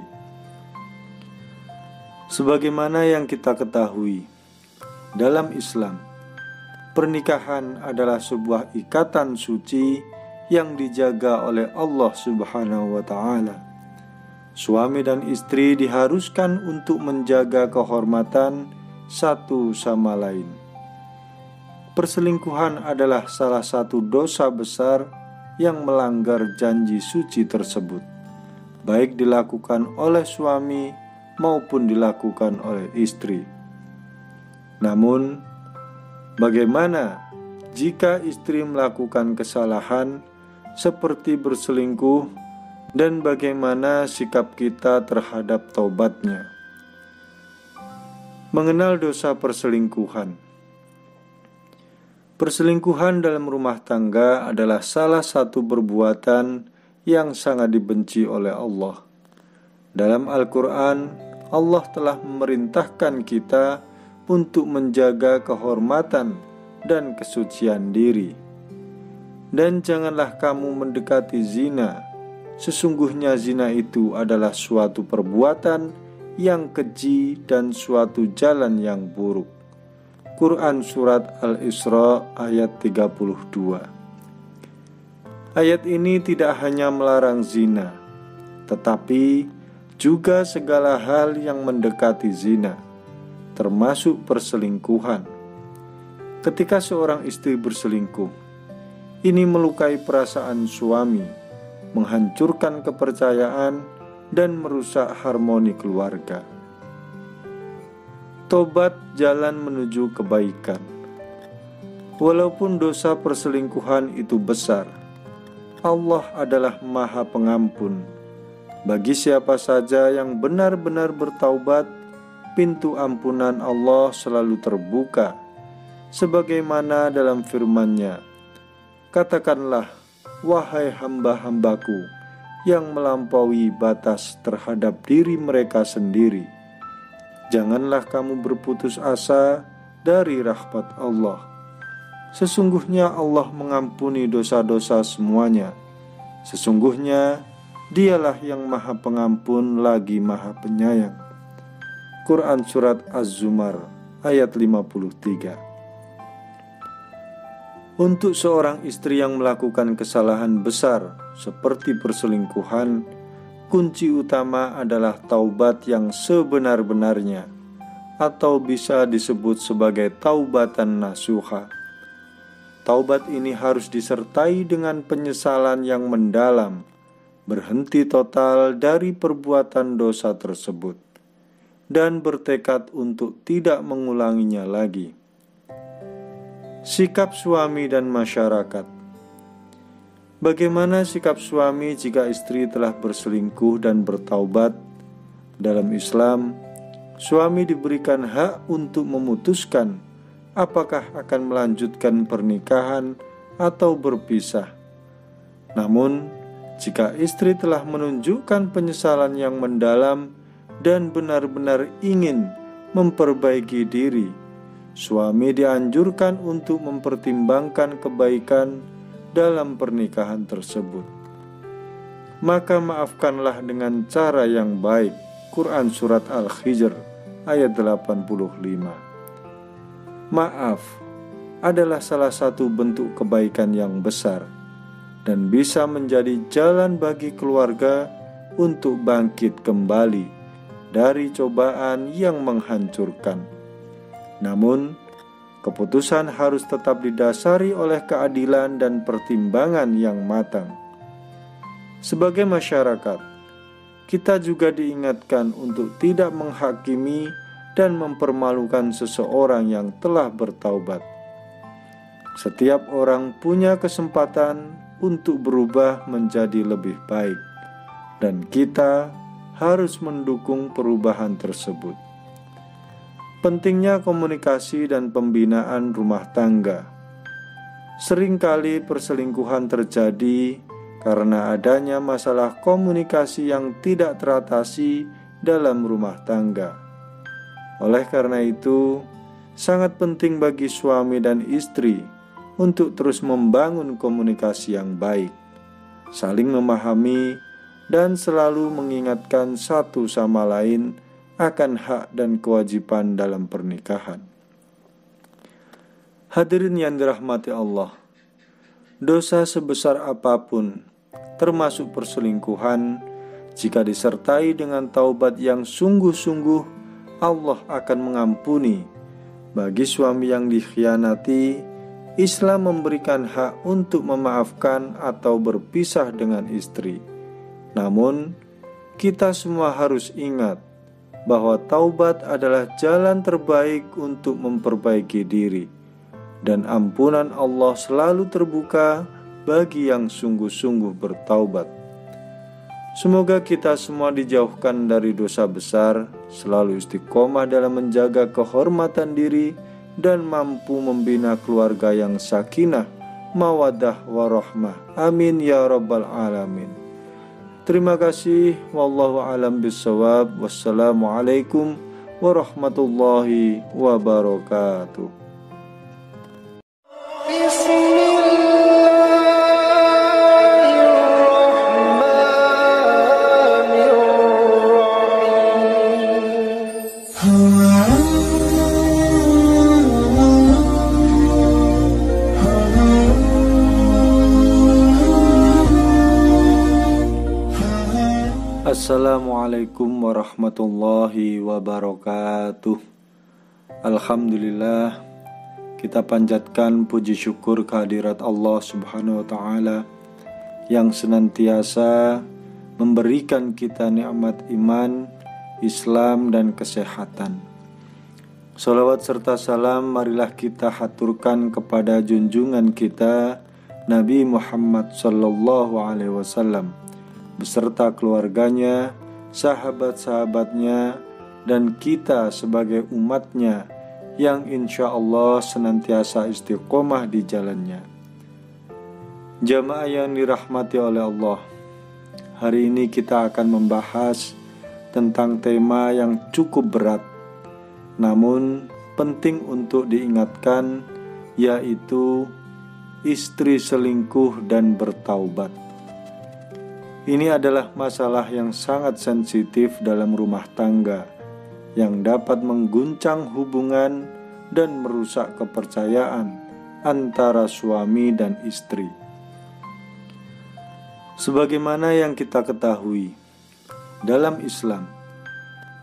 Sebagaimana yang kita ketahui, dalam Islam, pernikahan adalah sebuah ikatan suci yang dijaga oleh Allah Subhanahu wa Ta'ala. Suami dan istri diharuskan untuk menjaga kehormatan satu sama lain. Perselingkuhan adalah salah satu dosa besar yang melanggar janji suci tersebut, baik dilakukan oleh suami maupun dilakukan oleh istri. Namun, bagaimana jika istri melakukan kesalahan seperti berselingkuh, dan bagaimana sikap kita terhadap taubatnya? Mengenal dosa perselingkuhan. Perselingkuhan dalam rumah tangga adalah salah satu perbuatan yang sangat dibenci oleh Allah. Dalam Al-Quran, Allah telah memerintahkan kita untuk menjaga kehormatan dan kesucian diri. Dan janganlah kamu mendekati zina. Sesungguhnya zina itu adalah suatu perbuatan yang keji dan suatu jalan yang buruk. Quran Surat Al-Isra ayat 32. Ayat ini tidak hanya melarang zina, tetapi juga segala hal yang mendekati zina, termasuk perselingkuhan. Ketika seorang istri berselingkuh, ini melukai perasaan suami, menghancurkan kepercayaan, dan merusak harmoni keluarga. Tobat jalan menuju kebaikan. Walaupun dosa perselingkuhan itu besar, Allah adalah Maha Pengampun. Bagi siapa saja yang benar-benar bertaubat, pintu ampunan Allah selalu terbuka. Sebagaimana dalam firman-Nya, katakanlah, wahai hamba-hambaku yang melampaui batas terhadap diri mereka sendiri, janganlah kamu berputus asa dari rahmat Allah. Sesungguhnya Allah mengampuni dosa-dosa semuanya. Sesungguhnya Dialah yang Maha Pengampun lagi Maha Penyayang. Quran Surat Az-Zumar ayat 53. Untuk seorang istri yang melakukan kesalahan besar seperti perselingkuhan, kunci utama adalah taubat yang sebenar-benarnya, atau bisa disebut sebagai taubatan nasuha. Taubat ini harus disertai dengan penyesalan yang mendalam, berhenti total dari perbuatan dosa tersebut, dan bertekad untuk tidak mengulanginya lagi. Sikap suami dan masyarakat. Bagaimana sikap suami jika istri telah berselingkuh dan bertaubat? Dalam Islam, suami diberikan hak untuk memutuskan apakah akan melanjutkan pernikahan atau berpisah. Namun, jika istri telah menunjukkan penyesalan yang mendalam dan benar-benar ingin memperbaiki diri, suami dianjurkan untuk mempertimbangkan kebaikan dalam pernikahan tersebut. Maka maafkanlah dengan cara yang baik. Quran Surat Al-Hijr ayat 85. maaf adalah salah satu bentuk kebaikan yang besar dan bisa menjadi jalan bagi keluarga untuk bangkit kembali dari cobaan yang menghancurkan. Namun, keputusan harus tetap didasari oleh keadilan dan pertimbangan yang matang. Sebagai masyarakat, kita juga diingatkan untuk tidak menghakimi dan mempermalukan seseorang yang telah bertaubat. Setiap orang punya kesempatan untuk berubah menjadi lebih baik, dan kita harus mendukung perubahan tersebut. Pentingnya komunikasi dan pembinaan rumah tangga. Seringkali perselingkuhan terjadi karena adanya masalah komunikasi yang tidak teratasi dalam rumah tangga. Oleh karena itu, sangat penting bagi suami dan istri untuk terus membangun komunikasi yang baik, saling memahami, dan selalu mengingatkan satu sama lain akan hak dan kewajiban dalam pernikahan. Hadirin yang dirahmati Allah, dosa sebesar apapun, termasuk perselingkuhan, jika disertai dengan taubat yang sungguh-sungguh, Allah akan mengampuni. Bagi suami yang dikhianati, Islam memberikan hak untuk memaafkan atau berpisah dengan istri. Namun, kita semua harus ingat bahwa taubat adalah jalan terbaik untuk memperbaiki diri, dan ampunan Allah selalu terbuka bagi yang sungguh-sungguh bertaubat. Semoga kita semua dijauhkan dari dosa besar, selalu istiqomah dalam menjaga kehormatan diri, dan mampu membina keluarga yang sakinah, mawaddah, warahmah. Amin ya rabbal alamin. Terima kasih. Wallahu a'lam bishawab. Wassalamualaikum warahmatullahi wabarakatuh. Assalamualaikum warahmatullahi wabarakatuh. Alhamdulillah, kita panjatkan puji syukur kehadirat Allah Subhanahu wa ta'ala yang senantiasa memberikan kita nikmat iman, Islam, dan kesehatan. Salawat serta salam marilah kita haturkan kepada junjungan kita Nabi Muhammad sallallahu alaihi wasallam beserta keluarganya, sahabat-sahabatnya, dan kita sebagai umatnya yang insya Allah senantiasa istiqomah di jalannya. Jamaah yang dirahmati oleh Allah, hari ini kita akan membahas tentang tema yang cukup berat, namun penting untuk diingatkan, yaitu istri selingkuh dan bertaubat. Ini adalah masalah yang sangat sensitif dalam rumah tangga, yang dapat mengguncang hubungan dan merusak kepercayaan antara suami dan istri. Sebagaimana yang kita ketahui, dalam Islam,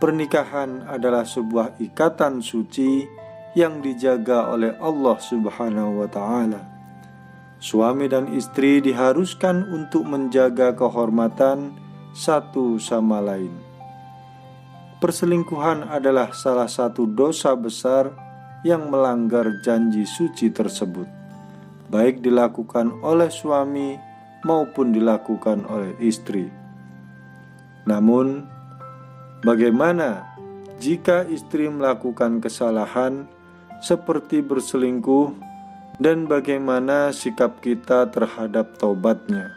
pernikahan adalah sebuah ikatan suci yang dijaga oleh Allah Subhanahu wa ta'ala. Suami dan istri diharuskan untuk menjaga kehormatan satu sama lain. Perselingkuhan adalah salah satu dosa besar yang melanggar janji suci tersebut, baik dilakukan oleh suami maupun dilakukan oleh istri. Namun, bagaimana jika istri melakukan kesalahan seperti berselingkuh, dan bagaimana sikap kita terhadap taubatnya?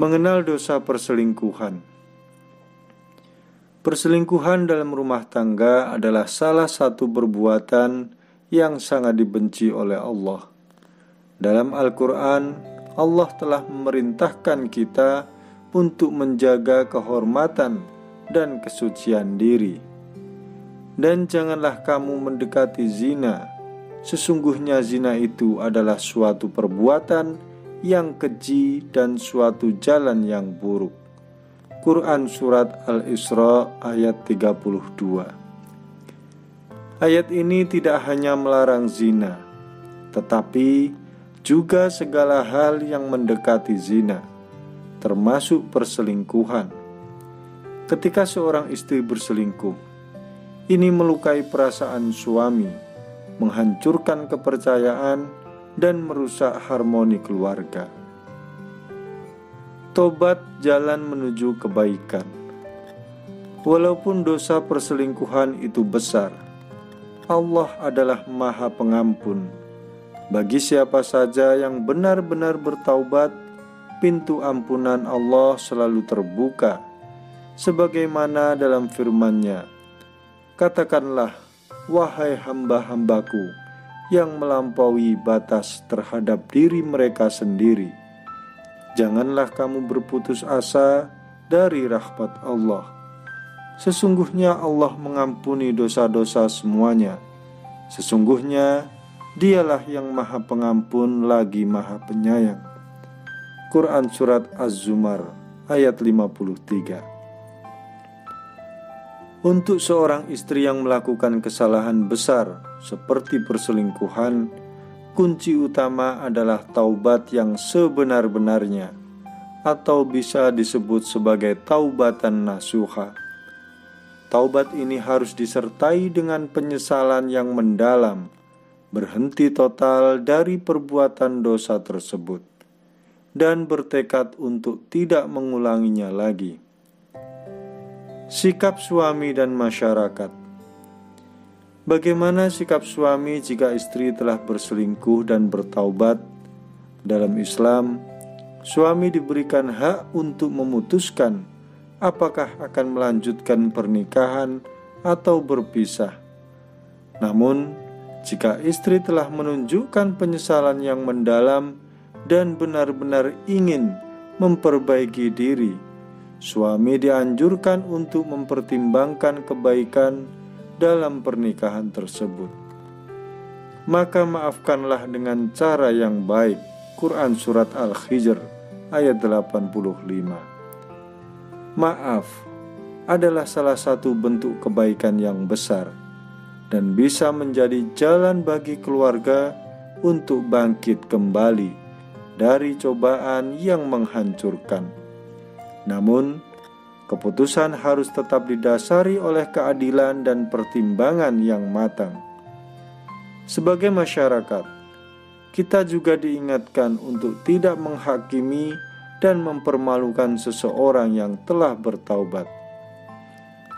Mengenal dosa perselingkuhan. Perselingkuhan dalam rumah tangga adalah salah satu perbuatan yang sangat dibenci oleh Allah. Dalam Al-Quran, Allah telah memerintahkan kita untuk menjaga kehormatan dan kesucian diri. Dan janganlah kamu mendekati zina. Sesungguhnya zina itu adalah suatu perbuatan yang keji dan suatu jalan yang buruk. Quran Surat Al-Isra ayat 32. Ayat ini tidak hanya melarang zina, tetapi juga segala hal yang mendekati zina, termasuk perselingkuhan. Ketika seorang istri berselingkuh, ini melukai perasaan suami, menghancurkan kepercayaan, dan merusak harmoni keluarga. Tobat jalan menuju kebaikan. Walaupun dosa perselingkuhan itu besar, Allah adalah Maha Pengampun. Bagi siapa saja yang benar-benar bertaubat, pintu ampunan Allah selalu terbuka. Sebagaimana dalam firman-Nya, katakanlah, wahai hamba-hambaku yang melampaui batas terhadap diri mereka sendiri, janganlah kamu berputus asa dari rahmat Allah. Sesungguhnya Allah mengampuni dosa-dosa semuanya. Sesungguhnya Dialah yang Maha Pengampun lagi Maha Penyayang. Quran Surat Az-Zumar ayat 53. Untuk seorang istri yang melakukan kesalahan besar seperti perselingkuhan, kunci utama adalah taubat yang sebenar-benarnya, atau bisa disebut sebagai taubatan nasuha. Taubat ini harus disertai dengan penyesalan yang mendalam, berhenti total dari perbuatan dosa tersebut, dan bertekad untuk tidak mengulanginya lagi. Sikap suami dan masyarakat. Bagaimana sikap suami jika istri telah berselingkuh dan bertaubat? Dalam Islam, suami diberikan hak untuk memutuskan apakah akan melanjutkan pernikahan atau berpisah. Namun, jika istri telah menunjukkan penyesalan yang mendalam dan benar-benar ingin memperbaiki diri, suami dianjurkan untuk mempertimbangkan kebaikan dalam pernikahan tersebut. Maka maafkanlah dengan cara yang baik. Quran Surat Al-Hijr ayat 85. Maaf adalah salah satu bentuk kebaikan yang besar dan bisa menjadi jalan bagi keluarga untuk bangkit kembali dari cobaan yang menghancurkan. Namun, keputusan harus tetap didasari oleh keadilan dan pertimbangan yang matang. Sebagai masyarakat, kita juga diingatkan untuk tidak menghakimi dan mempermalukan seseorang yang telah bertaubat.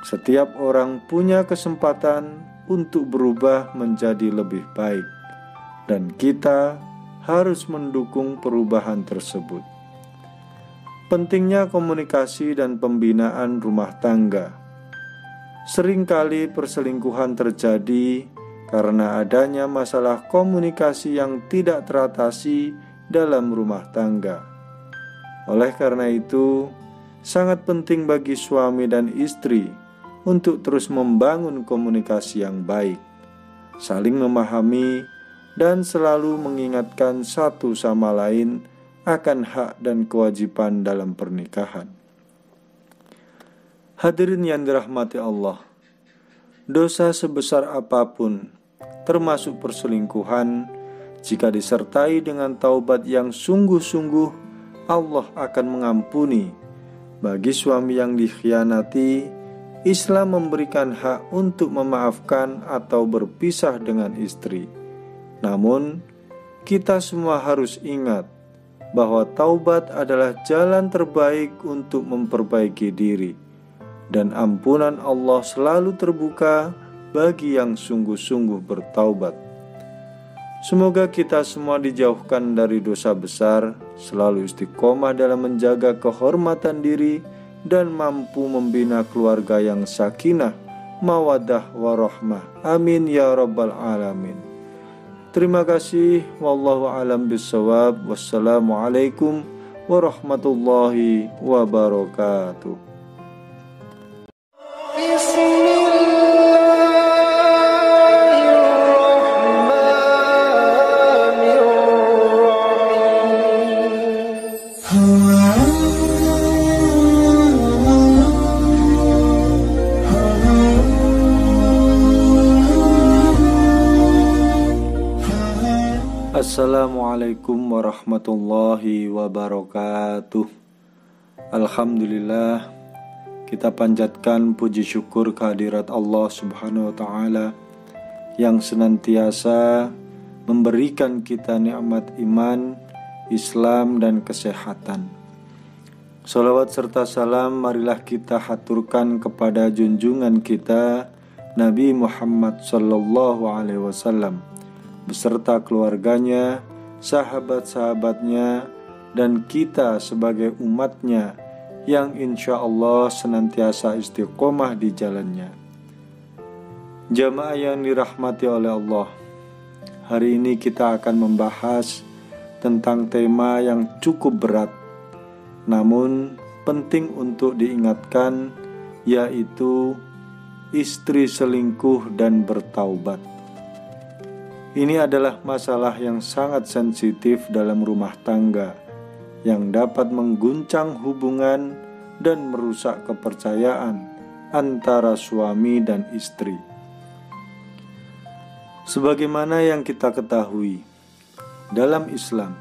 Setiap orang punya kesempatan untuk berubah menjadi lebih baik, dan kita harus mendukung perubahan tersebut. Pentingnya komunikasi dan pembinaan rumah tangga. Seringkali perselingkuhan terjadi karena adanya masalah komunikasi yang tidak teratasi dalam rumah tangga. Oleh karena itu, sangat penting bagi suami dan istri untuk terus membangun komunikasi yang baik, saling memahami, dan selalu mengingatkan satu sama lain akan hak dan kewajiban dalam pernikahan. Hadirin yang dirahmati Allah, dosa sebesar apapun, termasuk perselingkuhan, jika disertai dengan taubat yang sungguh-sungguh, Allah akan mengampuni. Bagi suami yang dikhianati, Islam memberikan hak untuk memaafkan atau berpisah dengan istri. Namun, kita semua harus ingat bahwa taubat adalah jalan terbaik untuk memperbaiki diri, dan ampunan Allah selalu terbuka bagi yang sungguh-sungguh bertaubat. Semoga kita semua dijauhkan dari dosa besar, selalu istiqomah dalam menjaga kehormatan diri, dan mampu membina keluarga yang sakinah, mawaddah, warahmah. Amin ya rabbal alamin. Terima kasih. Wallahu a'lam bishawab. Wassalamualaikum warahmatullahi wabarakatuh. Bismillah. Assalamualaikum warahmatullahi wabarakatuh. Alhamdulillah, kita panjatkan puji syukur kehadirat Allah Subhanahu wa Ta'ala yang senantiasa memberikan kita nikmat iman, Islam, dan kesehatan. Salawat serta salam marilah kita haturkan kepada junjungan kita Nabi Muhammad sallallahu alaihi wasallam beserta keluarganya, sahabat-sahabatnya, dan kita sebagai umatnya yang insya Allah senantiasa istiqomah di jalannya. Jamaah yang dirahmati oleh Allah, hari ini kita akan membahas tentang tema yang cukup berat, namun penting untuk diingatkan, yaitu istri selingkuh dan bertaubat. Ini adalah masalah yang sangat sensitif dalam rumah tangga yang dapat mengguncang hubungan dan merusak kepercayaan antara suami dan istri. Sebagaimana yang kita ketahui, dalam Islam,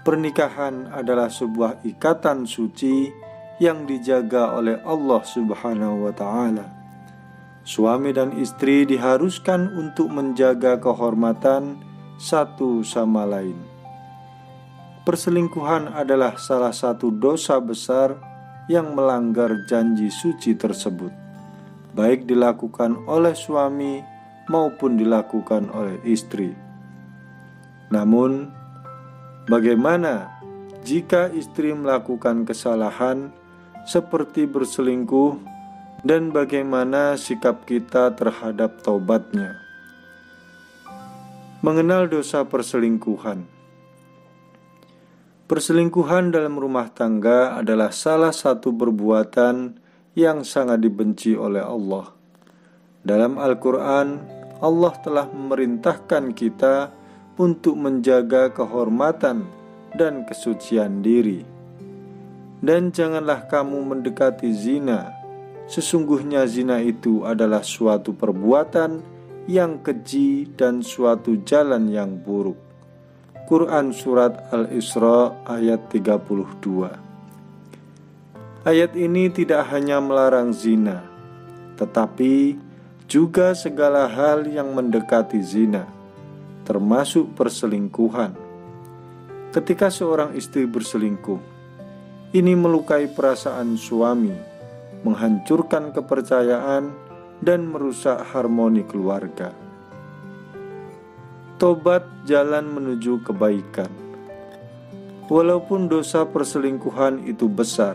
pernikahan adalah sebuah ikatan suci yang dijaga oleh Allah Subhanahu wa Ta'ala. Suami dan istri diharuskan untuk menjaga kehormatan satu sama lain. Perselingkuhan adalah salah satu dosa besar yang melanggar janji suci tersebut, baik dilakukan oleh suami maupun dilakukan oleh istri. Namun, bagaimana jika istri melakukan kesalahan seperti berselingkuh, dan bagaimana sikap kita terhadap taubatnya? Mengenal dosa perselingkuhan. Perselingkuhan dalam rumah tangga adalah salah satu perbuatan yang sangat dibenci oleh Allah. Dalam Al-Quran, Allah telah memerintahkan kita untuk menjaga kehormatan dan kesucian diri. Dan janganlah kamu mendekati zina. Sesungguhnya zina itu adalah suatu perbuatan yang keji dan suatu jalan yang buruk. Quran Surat Al-Isra ayat 32. Ayat ini tidak hanya melarang zina, tetapi juga segala hal yang mendekati zina, termasuk perselingkuhan. Ketika seorang istri berselingkuh, ini melukai perasaan suami, menghancurkan kepercayaan, dan merusak harmoni keluarga. Tobat jalan menuju kebaikan. Walaupun dosa perselingkuhan itu besar,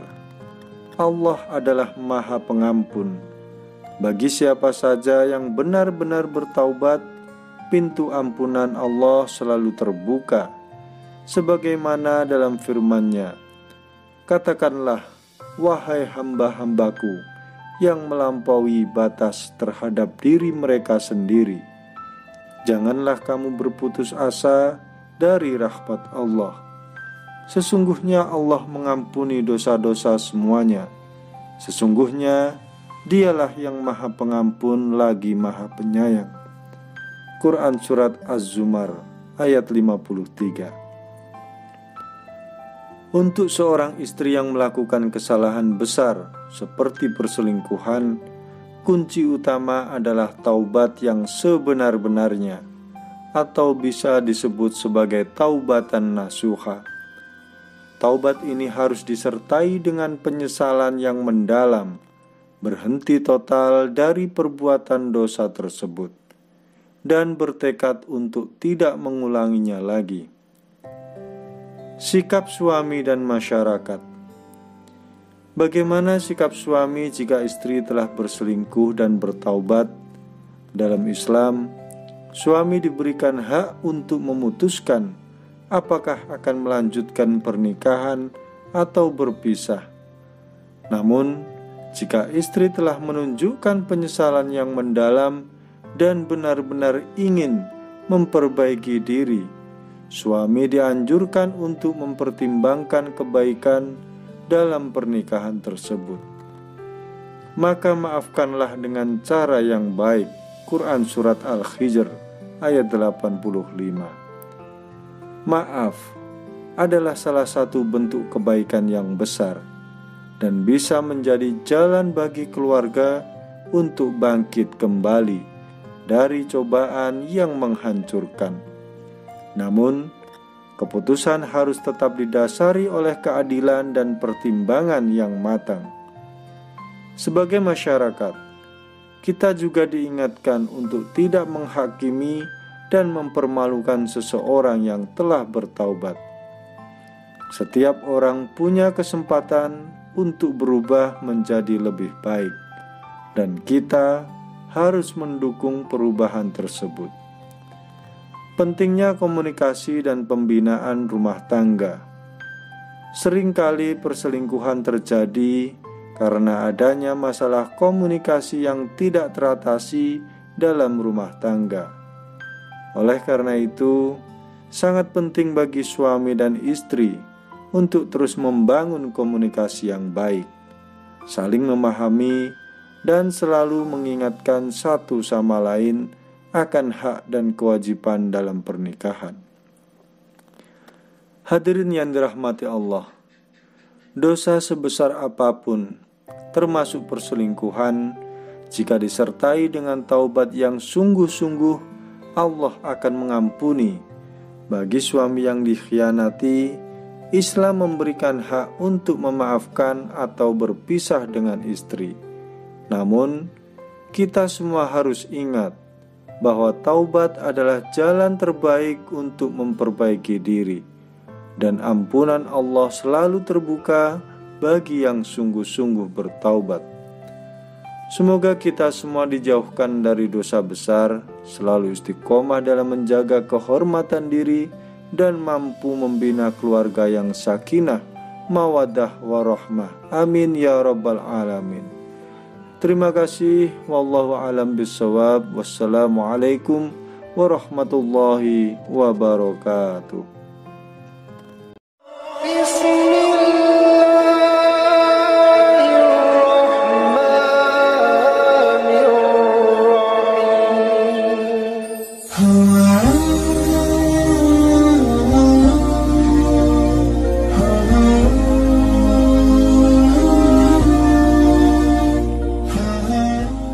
Allah adalah Maha Pengampun. Bagi siapa saja yang benar-benar bertaubat, pintu ampunan Allah selalu terbuka. Sebagaimana dalam firman-Nya, katakanlah, wahai hamba-hambaku yang melampaui batas terhadap diri mereka sendiri, janganlah kamu berputus asa dari rahmat Allah. Sesungguhnya Allah mengampuni dosa-dosa semuanya. Sesungguhnya Dialah yang Maha Pengampun lagi Maha Penyayang. Quran Surat Az-Zumar ayat 53. Untuk seorang istri yang melakukan kesalahan besar seperti perselingkuhan, kunci utama adalah taubat yang sebenar-benarnya, atau bisa disebut sebagai taubatan nasuha. Taubat ini harus disertai dengan penyesalan yang mendalam, berhenti total dari perbuatan dosa tersebut, dan bertekad untuk tidak mengulanginya lagi. Sikap suami dan masyarakat. Bagaimana sikap suami jika istri telah berselingkuh dan bertaubat? Dalam Islam, suami diberikan hak untuk memutuskan apakah akan melanjutkan pernikahan atau berpisah. Namun, jika istri telah menunjukkan penyesalan yang mendalam dan benar-benar ingin memperbaiki diri, suami dianjurkan untuk mempertimbangkan kebaikan dalam pernikahan tersebut. Maka maafkanlah dengan cara yang baik. Quran Surat Al-Hijr ayat 85. Maaf adalah salah satu bentuk kebaikan yang besar dan bisa menjadi jalan bagi keluarga untuk bangkit kembali dari cobaan yang menghancurkan. Namun, keputusan harus tetap didasari oleh keadilan dan pertimbangan yang matang. Sebagai masyarakat, kita juga diingatkan untuk tidak menghakimi dan mempermalukan seseorang yang telah bertaubat. Setiap orang punya kesempatan untuk berubah menjadi lebih baik, dan kita harus mendukung perubahan tersebut. Pentingnya komunikasi dan pembinaan rumah tangga. Seringkali perselingkuhan terjadi karena adanya masalah komunikasi yang tidak teratasi dalam rumah tangga. Oleh karena itu, sangat penting bagi suami dan istri untuk terus membangun komunikasi yang baik, saling memahami, dan selalu mengingatkan satu sama lain akan hak dan kewajiban dalam pernikahan. Hadirin yang dirahmati Allah, dosa sebesar apapun, termasuk perselingkuhan, jika disertai dengan taubat yang sungguh-sungguh, Allah akan mengampuni. Bagi suami yang dikhianati, Islam memberikan hak untuk memaafkan atau berpisah dengan istri. Namun, kita semua harus ingat bahwa taubat adalah jalan terbaik untuk memperbaiki diri, dan ampunan Allah selalu terbuka bagi yang sungguh-sungguh bertaubat. Semoga kita semua dijauhkan dari dosa besar, selalu istiqomah dalam menjaga kehormatan diri, dan mampu membina keluarga yang sakinah, mawaddah, warahmah. Amin ya rabbal alamin. Terima kasih. Wallahu a'lam bishawab. Wassalamualaikum warahmatullahi wabarakatuh.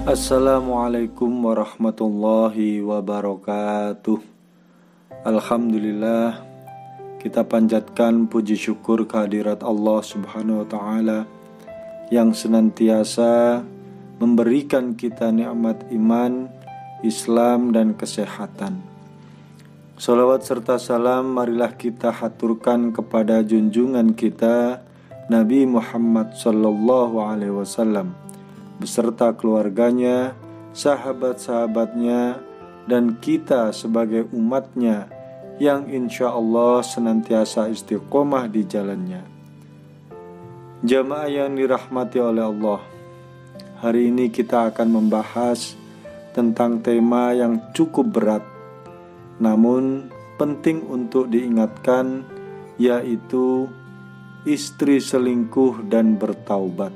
Assalamualaikum warahmatullahi wabarakatuh. Alhamdulillah, kita panjatkan puji syukur kehadirat Allah Subhanahu wa ta'ala yang senantiasa memberikan kita nikmat iman, Islam, dan kesehatan. Salawat serta salam marilah kita haturkan kepada junjungan kita Nabi Muhammad sallallahu alaihi wasallam beserta keluarganya, sahabat-sahabatnya, dan kita sebagai umatnya yang insya Allah senantiasa istiqomah di jalannya. Jamaah yang dirahmati oleh Allah, hari ini kita akan membahas tentang tema yang cukup berat, namun penting untuk diingatkan, yaitu istri selingkuh dan bertaubat.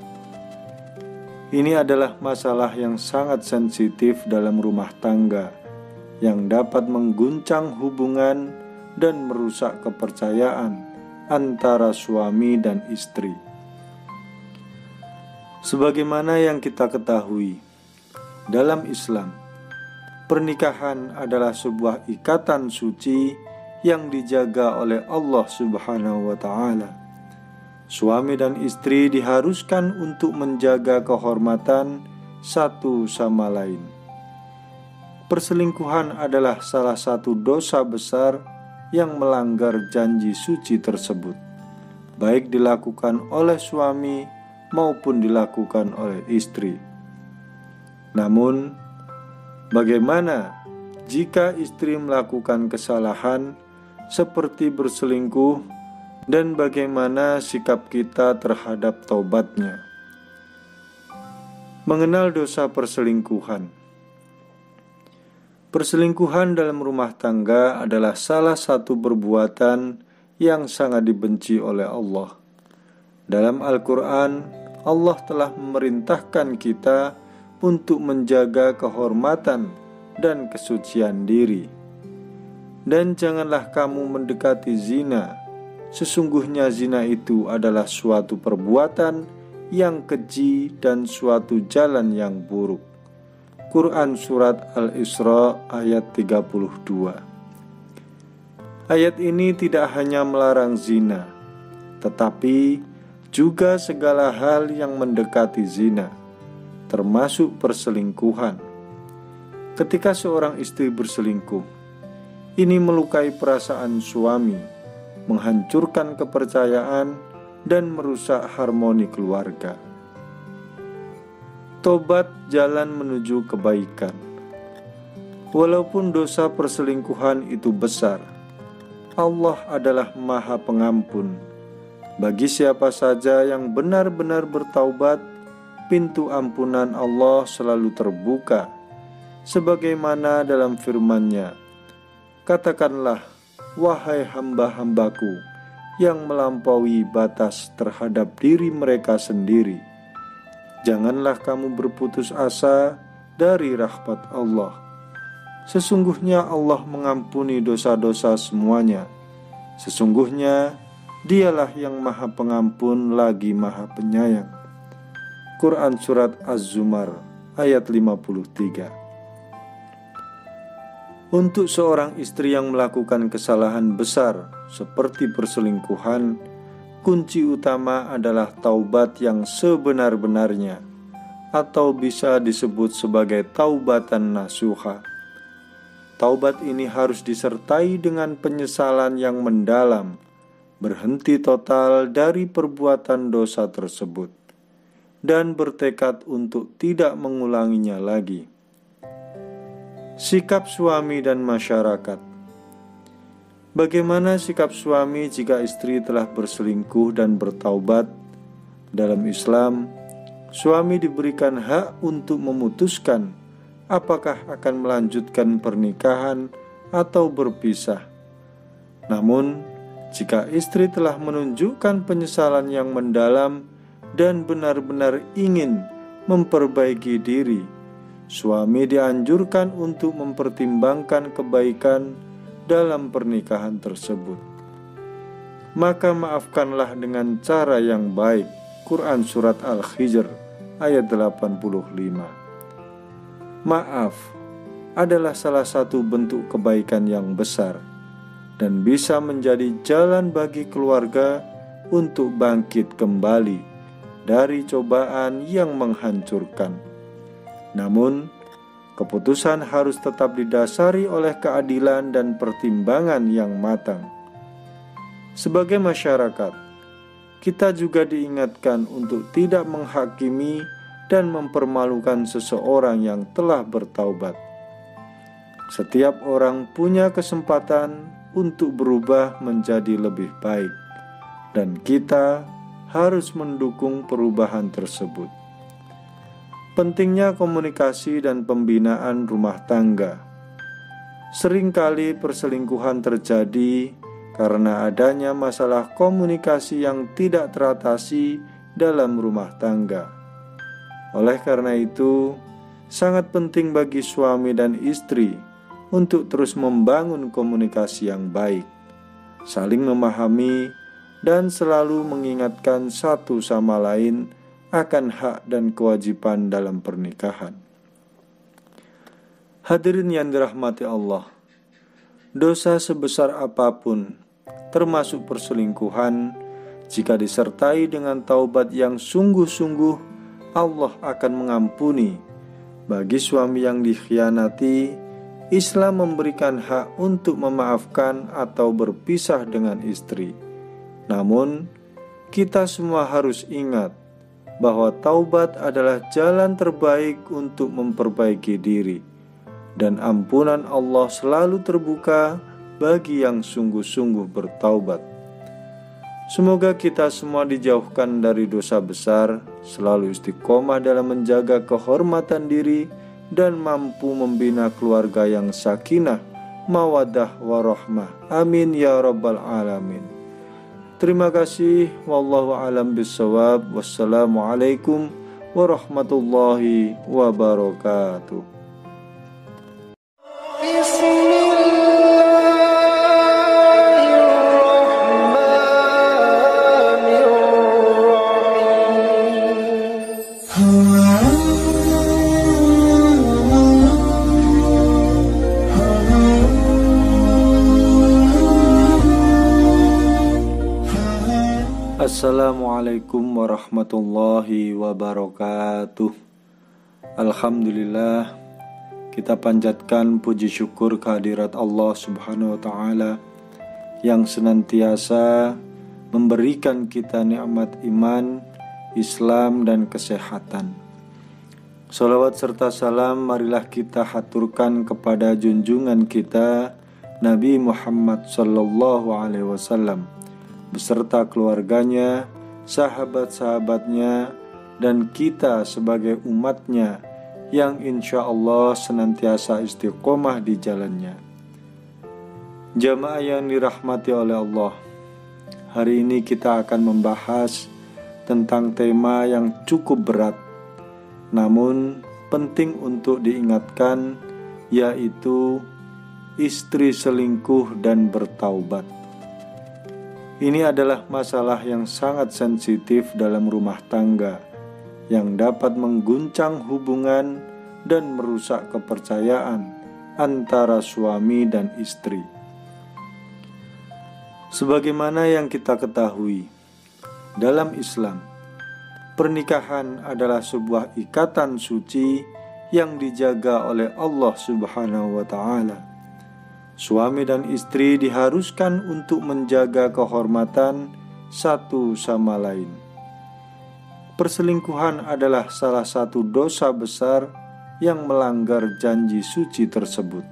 Ini adalah masalah yang sangat sensitif dalam rumah tangga, yang dapat mengguncang hubungan dan merusak kepercayaan antara suami dan istri. Sebagaimana yang kita ketahui, dalam Islam, pernikahan adalah sebuah ikatan suci yang dijaga oleh Allah Subhanahu wa ta'ala. Suami dan istri diharuskan untuk menjaga kehormatan satu sama lain. Perselingkuhan adalah salah satu dosa besar yang melanggar janji suci tersebut, baik dilakukan oleh suami maupun dilakukan oleh istri. Namun, bagaimana jika istri melakukan kesalahan seperti berselingkuh, dan bagaimana sikap kita terhadap taubatnya? Mengenal dosa perselingkuhan. Perselingkuhan dalam rumah tangga adalah salah satu perbuatan yang sangat dibenci oleh Allah. Dalam Al-Quran, Allah telah memerintahkan kita untuk menjaga kehormatan dan kesucian diri. Dan janganlah kamu mendekati zina. Sesungguhnya zina itu adalah suatu perbuatan yang keji dan suatu jalan yang buruk. Quran Surat Al-Isra ayat 32. Ayat ini tidak hanya melarang zina, tetapi juga segala hal yang mendekati zina, termasuk perselingkuhan. Ketika seorang istri berselingkuh, ini melukai perasaan suami, menghancurkan kepercayaan, dan merusak harmoni keluarga. Tobat jalan menuju kebaikan. Walaupun dosa perselingkuhan itu besar, Allah adalah Maha Pengampun. Bagi siapa saja yang benar-benar bertaubat, pintu ampunan Allah selalu terbuka. Sebagaimana dalam firman-Nya, katakanlah, wahai hamba-hambaku yang melampaui batas terhadap diri mereka sendiri, janganlah kamu berputus asa dari rahmat Allah. Sesungguhnya Allah mengampuni dosa-dosa semuanya. Sesungguhnya Dialah yang Maha Pengampun lagi Maha Penyayang. Quran Surat Az-Zumar ayat 53. Untuk seorang istri yang melakukan kesalahan besar seperti perselingkuhan, kunci utama adalah taubat yang sebenar-benarnya, atau bisa disebut sebagai taubatan nasuha. Taubat ini harus disertai dengan penyesalan yang mendalam, berhenti total dari perbuatan dosa tersebut, dan bertekad untuk tidak mengulanginya lagi. Sikap suami dan masyarakat. Bagaimana sikap suami jika istri telah berselingkuh dan bertaubat? Dalam Islam, suami diberikan hak untuk memutuskan apakah akan melanjutkan pernikahan atau berpisah. Namun, jika istri telah menunjukkan penyesalan yang mendalam dan benar-benar ingin memperbaiki diri, suami dianjurkan untuk mempertimbangkan kebaikan dalam pernikahan tersebut. Maka maafkanlah dengan cara yang baik. Quran Surat Al-Hijr ayat 85. Maaf adalah salah satu bentuk kebaikan yang besar dan bisa menjadi jalan bagi keluarga untuk bangkit kembali dari cobaan yang menghancurkan. Namun, keputusan harus tetap didasari oleh keadilan dan pertimbangan yang matang. Sebagai masyarakat, kita juga diingatkan untuk tidak menghakimi dan mempermalukan seseorang yang telah bertaubat. Setiap orang punya kesempatan untuk berubah menjadi lebih baik, dan kita harus mendukung perubahan tersebut. Pentingnya komunikasi dan pembinaan rumah tangga. Seringkali perselingkuhan terjadi karena adanya masalah komunikasi yang tidak teratasi dalam rumah tangga. Oleh karena itu, sangat penting bagi suami dan istri untuk terus membangun komunikasi yang baik, saling memahami, dan selalu mengingatkan satu sama lain akan hak dan kewajiban dalam pernikahan. Hadirin yang dirahmati Allah, dosa sebesar apapun, termasuk perselingkuhan, jika disertai dengan taubat yang sungguh-sungguh, Allah akan mengampuni. Bagi suami yang dikhianati, Islam memberikan hak untuk memaafkan atau berpisah dengan istri. Namun, kita semua harus ingat bahwa taubat adalah jalan terbaik untuk memperbaiki diri, dan ampunan Allah selalu terbuka bagi yang sungguh-sungguh bertaubat. Semoga kita semua dijauhkan dari dosa besar, selalu istiqomah dalam menjaga kehormatan diri, dan mampu membina keluarga yang sakinah, mawaddah, warahmah. Amin ya rabbal alamin. Terima kasih. Wallahu a'lam bishawab. Wassalamualaikum warahmatullahi wabarakatuh. Bismillah. Assalamualaikum warahmatullahi wabarakatuh. Alhamdulillah, kita panjatkan puji syukur kehadirat Allah Subhanahu wa Ta'ala yang senantiasa memberikan kita nikmat iman, Islam, dan kesehatan. Salawat serta salam marilah kita haturkan kepada junjungan kita Nabi Muhammad sallallahu alaihi wasallam beserta keluarganya, sahabat-sahabatnya, dan kita sebagai umatnya yang insya Allah senantiasa istiqomah di jalannya. Jamaah yang dirahmati oleh Allah, hari ini kita akan membahas tentang tema yang cukup berat, namun penting untuk diingatkan, yaitu istri selingkuh dan bertaubat. Ini adalah masalah yang sangat sensitif dalam rumah tangga yang dapat mengguncang hubungan dan merusak kepercayaan antara suami dan istri. Sebagaimana yang kita ketahui, dalam Islam, pernikahan adalah sebuah ikatan suci yang dijaga oleh Allah Subhanahu wa Ta'ala. Suami dan istri diharuskan untuk menjaga kehormatan satu sama lain. Perselingkuhan adalah salah satu dosa besar yang melanggar janji suci tersebut,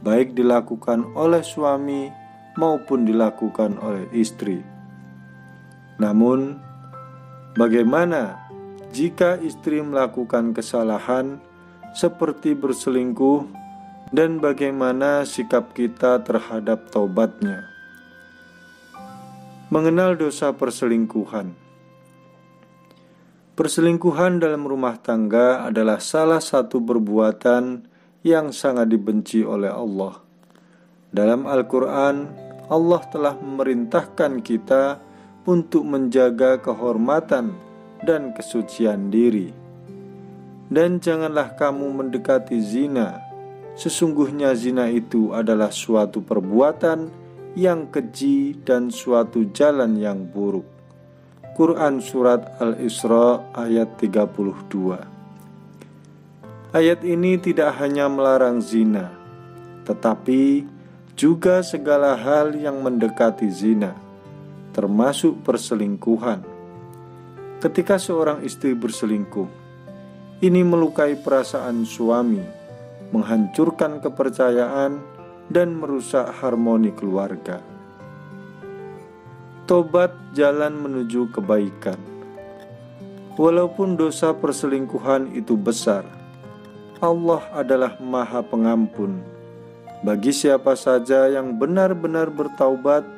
baik dilakukan oleh suami maupun dilakukan oleh istri. Namun, bagaimana jika istri melakukan kesalahan seperti berselingkuh, dan bagaimana sikap kita terhadap taubatnya? Mengenal dosa perselingkuhan. Perselingkuhan dalam rumah tangga adalah salah satu perbuatan yang sangat dibenci oleh Allah. Dalam Al-Quran, Allah telah memerintahkan kita untuk menjaga kehormatan dan kesucian diri. Dan janganlah kamu mendekati zina. Sesungguhnya zina itu adalah suatu perbuatan yang keji dan suatu jalan yang buruk. Quran Surat Al-Isra ayat 32. Ayat ini tidak hanya melarang zina, tetapi juga segala hal yang mendekati zina, termasuk perselingkuhan. Ketika seorang istri berselingkuh, ini melukai perasaan suami, menghancurkan kepercayaan, dan merusak harmoni keluarga. Tobat jalan menuju kebaikan. Walaupun dosa perselingkuhan itu besar, Allah adalah Maha Pengampun. Bagi siapa saja yang benar-benar bertaubat,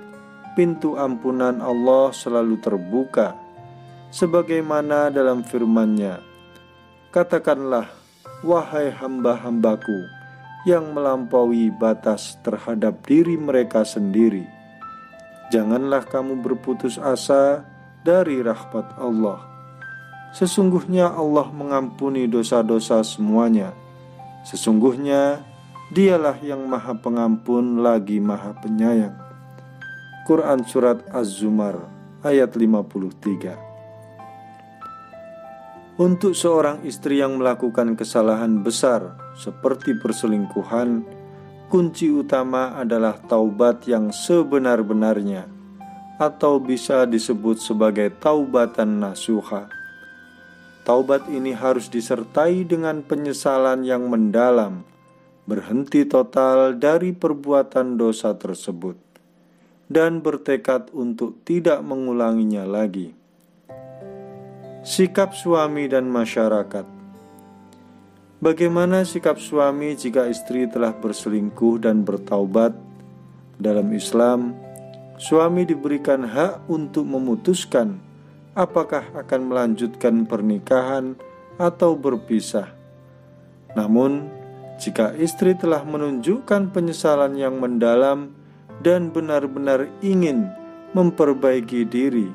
pintu ampunan Allah selalu terbuka. Sebagaimana dalam firman-Nya, katakanlah, wahai hamba-hambaku yang melampaui batas terhadap diri mereka sendiri, janganlah kamu berputus asa dari rahmat Allah. Sesungguhnya Allah mengampuni dosa-dosa semuanya. Sesungguhnya Dialah yang Maha Pengampun lagi Maha Penyayang. Quran Surat Az-Zumar ayat 53. Untuk seorang istri yang melakukan kesalahan besar seperti perselingkuhan, kunci utama adalah taubat yang sebenar-benarnya, atau bisa disebut sebagai taubatan nasuha. Taubat ini harus disertai dengan penyesalan yang mendalam, berhenti total dari perbuatan dosa tersebut, dan bertekad untuk tidak mengulanginya lagi. Sikap suami dan masyarakat. Bagaimana sikap suami jika istri telah berselingkuh dan bertaubat? Dalam Islam, suami diberikan hak untuk memutuskan apakah akan melanjutkan pernikahan atau berpisah. Namun, jika istri telah menunjukkan penyesalan yang mendalam dan benar-benar ingin memperbaiki diri,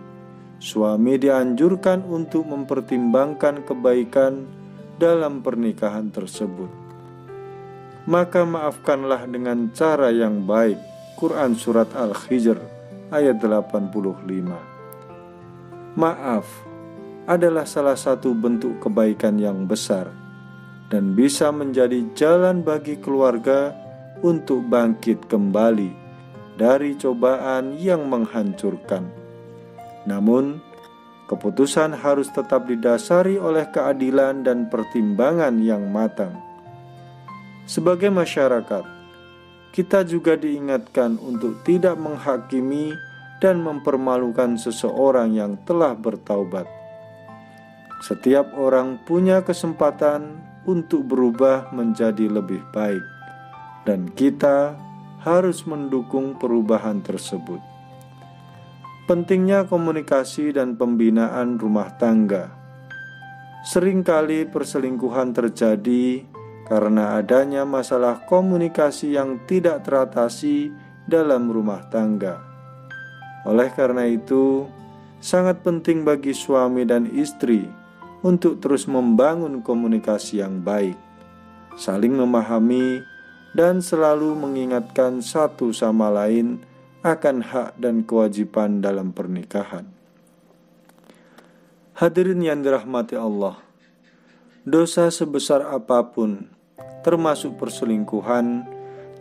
suami dianjurkan untuk mempertimbangkan kebaikan dalam pernikahan tersebut. Maka maafkanlah dengan cara yang baik. Quran Surat Al-Hijr ayat 85. Maaf adalah salah satu bentuk kebaikan yang besar dan bisa menjadi jalan bagi keluarga untuk bangkit kembali dari cobaan yang menghancurkan. Namun, keputusan harus tetap didasari oleh keadilan dan pertimbangan yang matang. Sebagai masyarakat, kita juga diingatkan untuk tidak menghakimi dan mempermalukan seseorang yang telah bertaubat. Setiap orang punya kesempatan untuk berubah menjadi lebih baik, dan kita harus mendukung perubahan tersebut. Pentingnya komunikasi dan pembinaan rumah tangga. Seringkali perselingkuhan terjadi karena adanya masalah komunikasi yang tidak teratasi dalam rumah tangga. Oleh karena itu, sangat penting bagi suami dan istri untuk terus membangun komunikasi yang baik, saling memahami, dan selalu mengingatkan satu sama lain akan hak dan kewajiban dalam pernikahan. Hadirin yang dirahmati Allah, dosa sebesar apapun, termasuk perselingkuhan,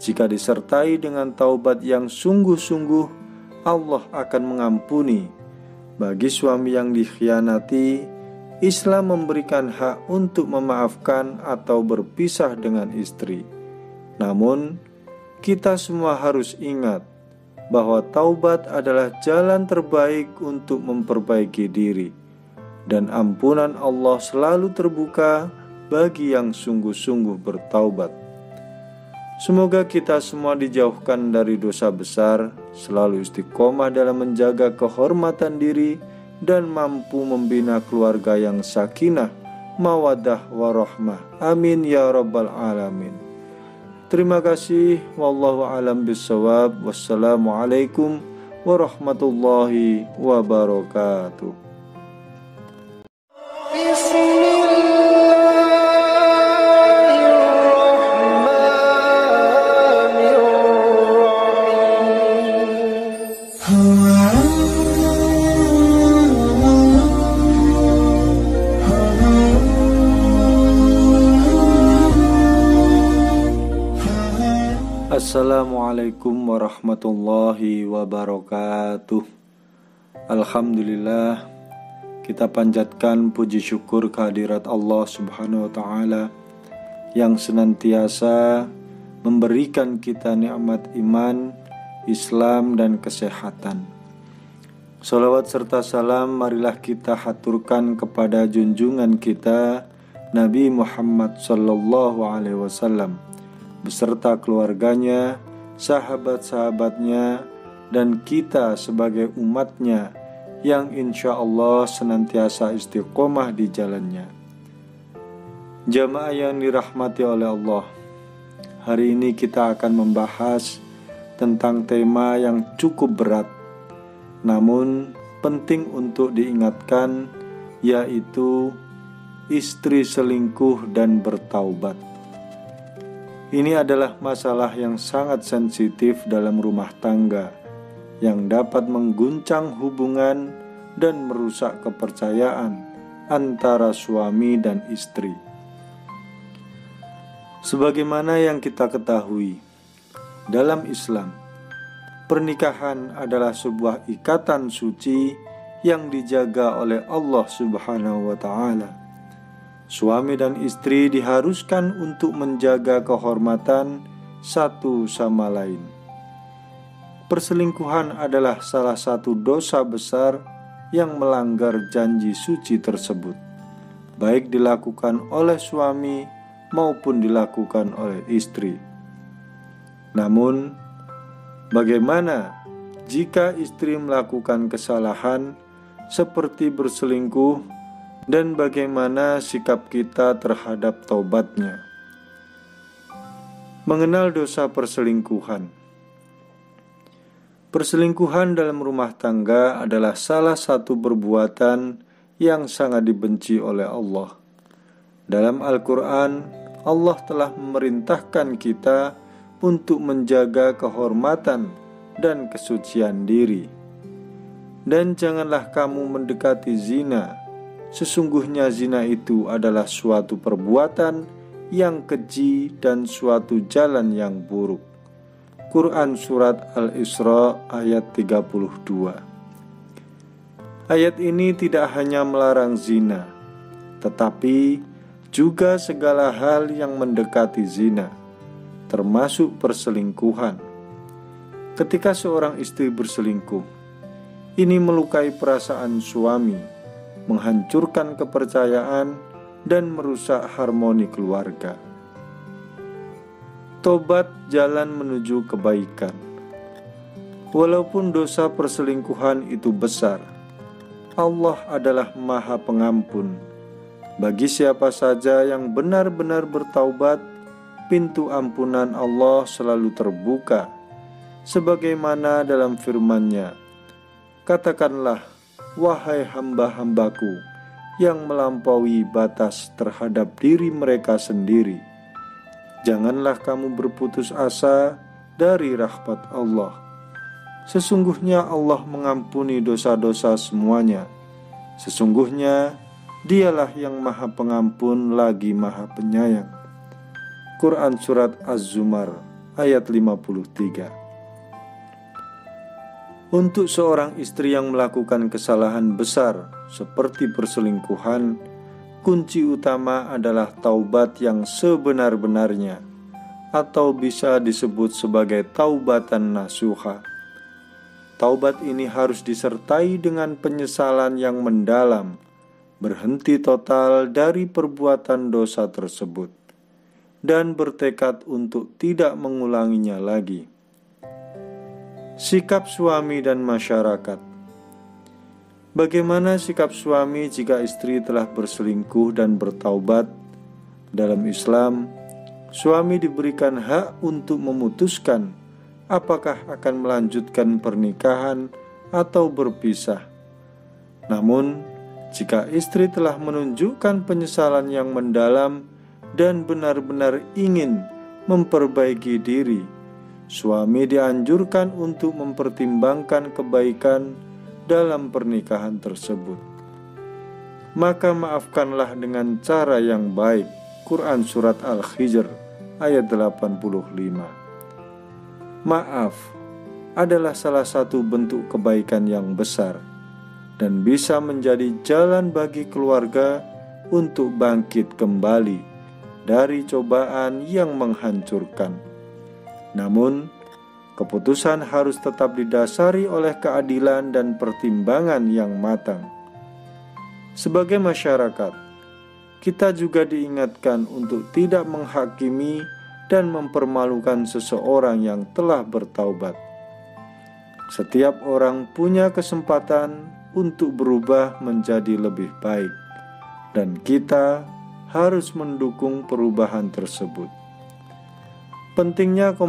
jika disertai dengan taubat yang sungguh-sungguh, Allah akan mengampuni. Bagi suami yang dikhianati, Islam memberikan hak untuk memaafkan atau berpisah dengan istri. Namun, kita semua harus ingat bahwa taubat adalah jalan terbaik untuk memperbaiki diri, dan ampunan Allah selalu terbuka bagi yang sungguh-sungguh bertaubat. Semoga kita semua dijauhkan dari dosa besar, selalu istiqomah dalam menjaga kehormatan diri, dan mampu membina keluarga yang sakinah, mawaddah, warahmah. Amin ya rabbal alamin. Terima kasih. Wallahu a'lam bishawab. Wassalamualaikum warahmatullahi wabarakatuh. Assalamualaikum warahmatullahi wabarakatuh. Alhamdulillah, kita panjatkan puji syukur kehadirat Allah Subhanahu wa ta'ala yang senantiasa memberikan kita nikmat iman, Islam, dan kesehatan. Salawat serta salam marilah kita haturkan kepada junjungan kita Nabi Muhammad sallallahu alaihi wasallam beserta keluarganya, sahabat-sahabatnya, dan kita sebagai umatnya yang insya Allah senantiasa istiqomah di jalannya. Jamaah yang dirahmati oleh Allah, hari ini kita akan membahas tentang tema yang cukup berat, namun penting untuk diingatkan, yaitu istri selingkuh dan bertaubat. Ini adalah masalah yang sangat sensitif dalam rumah tangga, yang dapat mengguncang hubungan dan merusak kepercayaan antara suami dan istri. Sebagaimana yang kita ketahui, dalam Islam, pernikahan adalah sebuah ikatan suci yang dijaga oleh Allah Subhanahu wa ta'ala. Suami dan istri diharuskan untuk menjaga kehormatan satu sama lain. Perselingkuhan adalah salah satu dosa besar yang melanggar janji suci tersebut, baik dilakukan oleh suami maupun dilakukan oleh istri. Namun, bagaimana jika istri melakukan kesalahan seperti berselingkuh, dan bagaimana sikap kita terhadap taubatnya? Mengenal dosa perselingkuhan. Perselingkuhan dalam rumah tangga adalah salah satu perbuatan yang sangat dibenci oleh Allah. Dalam Al-Quran, Allah telah memerintahkan kita untuk menjaga kehormatan dan kesucian diri. Dan janganlah kamu mendekati zina. Sesungguhnya zina itu adalah suatu perbuatan yang keji dan suatu jalan yang buruk. Quran Surat Al-Isra ayat 32. Ayat ini tidak hanya melarang zina, tetapi juga segala hal yang mendekati zina, termasuk perselingkuhan. Ketika seorang istri berselingkuh, ini melukai perasaan suami, menghancurkan kepercayaan, dan merusak harmoni keluarga. Tobat jalan menuju kebaikan. Walaupun dosa perselingkuhan itu besar, Allah adalah Maha Pengampun. Bagi siapa saja yang benar-benar bertaubat, pintu ampunan Allah selalu terbuka. Sebagaimana dalam firman-Nya, katakanlah, wahai hamba-hambaku yang melampaui batas terhadap diri mereka sendiri, janganlah kamu berputus asa dari rahmat Allah. Sesungguhnya Allah mengampuni dosa-dosa semuanya. Sesungguhnya Dialah yang Maha Pengampun lagi Maha Penyayang. Quran Surat Az-Zumar ayat 53. Untuk seorang istri yang melakukan kesalahan besar seperti perselingkuhan, kunci utama adalah taubat yang sebenar-benarnya, atau bisa disebut sebagai taubatan nasuha. Taubat ini harus disertai dengan penyesalan yang mendalam, berhenti total dari perbuatan dosa tersebut, dan bertekad untuk tidak mengulanginya lagi. Sikap suami dan masyarakat. Bagaimana sikap suami jika istri telah berselingkuh dan bertaubat? Dalam Islam, suami diberikan hak untuk memutuskan apakah akan melanjutkan pernikahan atau berpisah. Namun, jika istri telah menunjukkan penyesalan yang mendalam dan benar-benar ingin memperbaiki diri, suami dianjurkan untuk mempertimbangkan kebaikan dalam pernikahan tersebut. Maka maafkanlah dengan cara yang baik. Quran Surat Al-Hijr ayat 85. Maaf adalah salah satu bentuk kebaikan yang besar dan bisa menjadi jalan bagi keluarga untuk bangkit kembali dari cobaan yang menghancurkan. Namun, keputusan harus tetap didasari oleh keadilan dan pertimbangan yang matang. Sebagai masyarakat, kita juga diingatkan untuk tidak menghakimi dan mempermalukan seseorang yang telah bertaubat. Setiap orang punya kesempatan untuk berubah menjadi lebih baik, dan kita harus mendukung perubahan tersebut. Pentingnya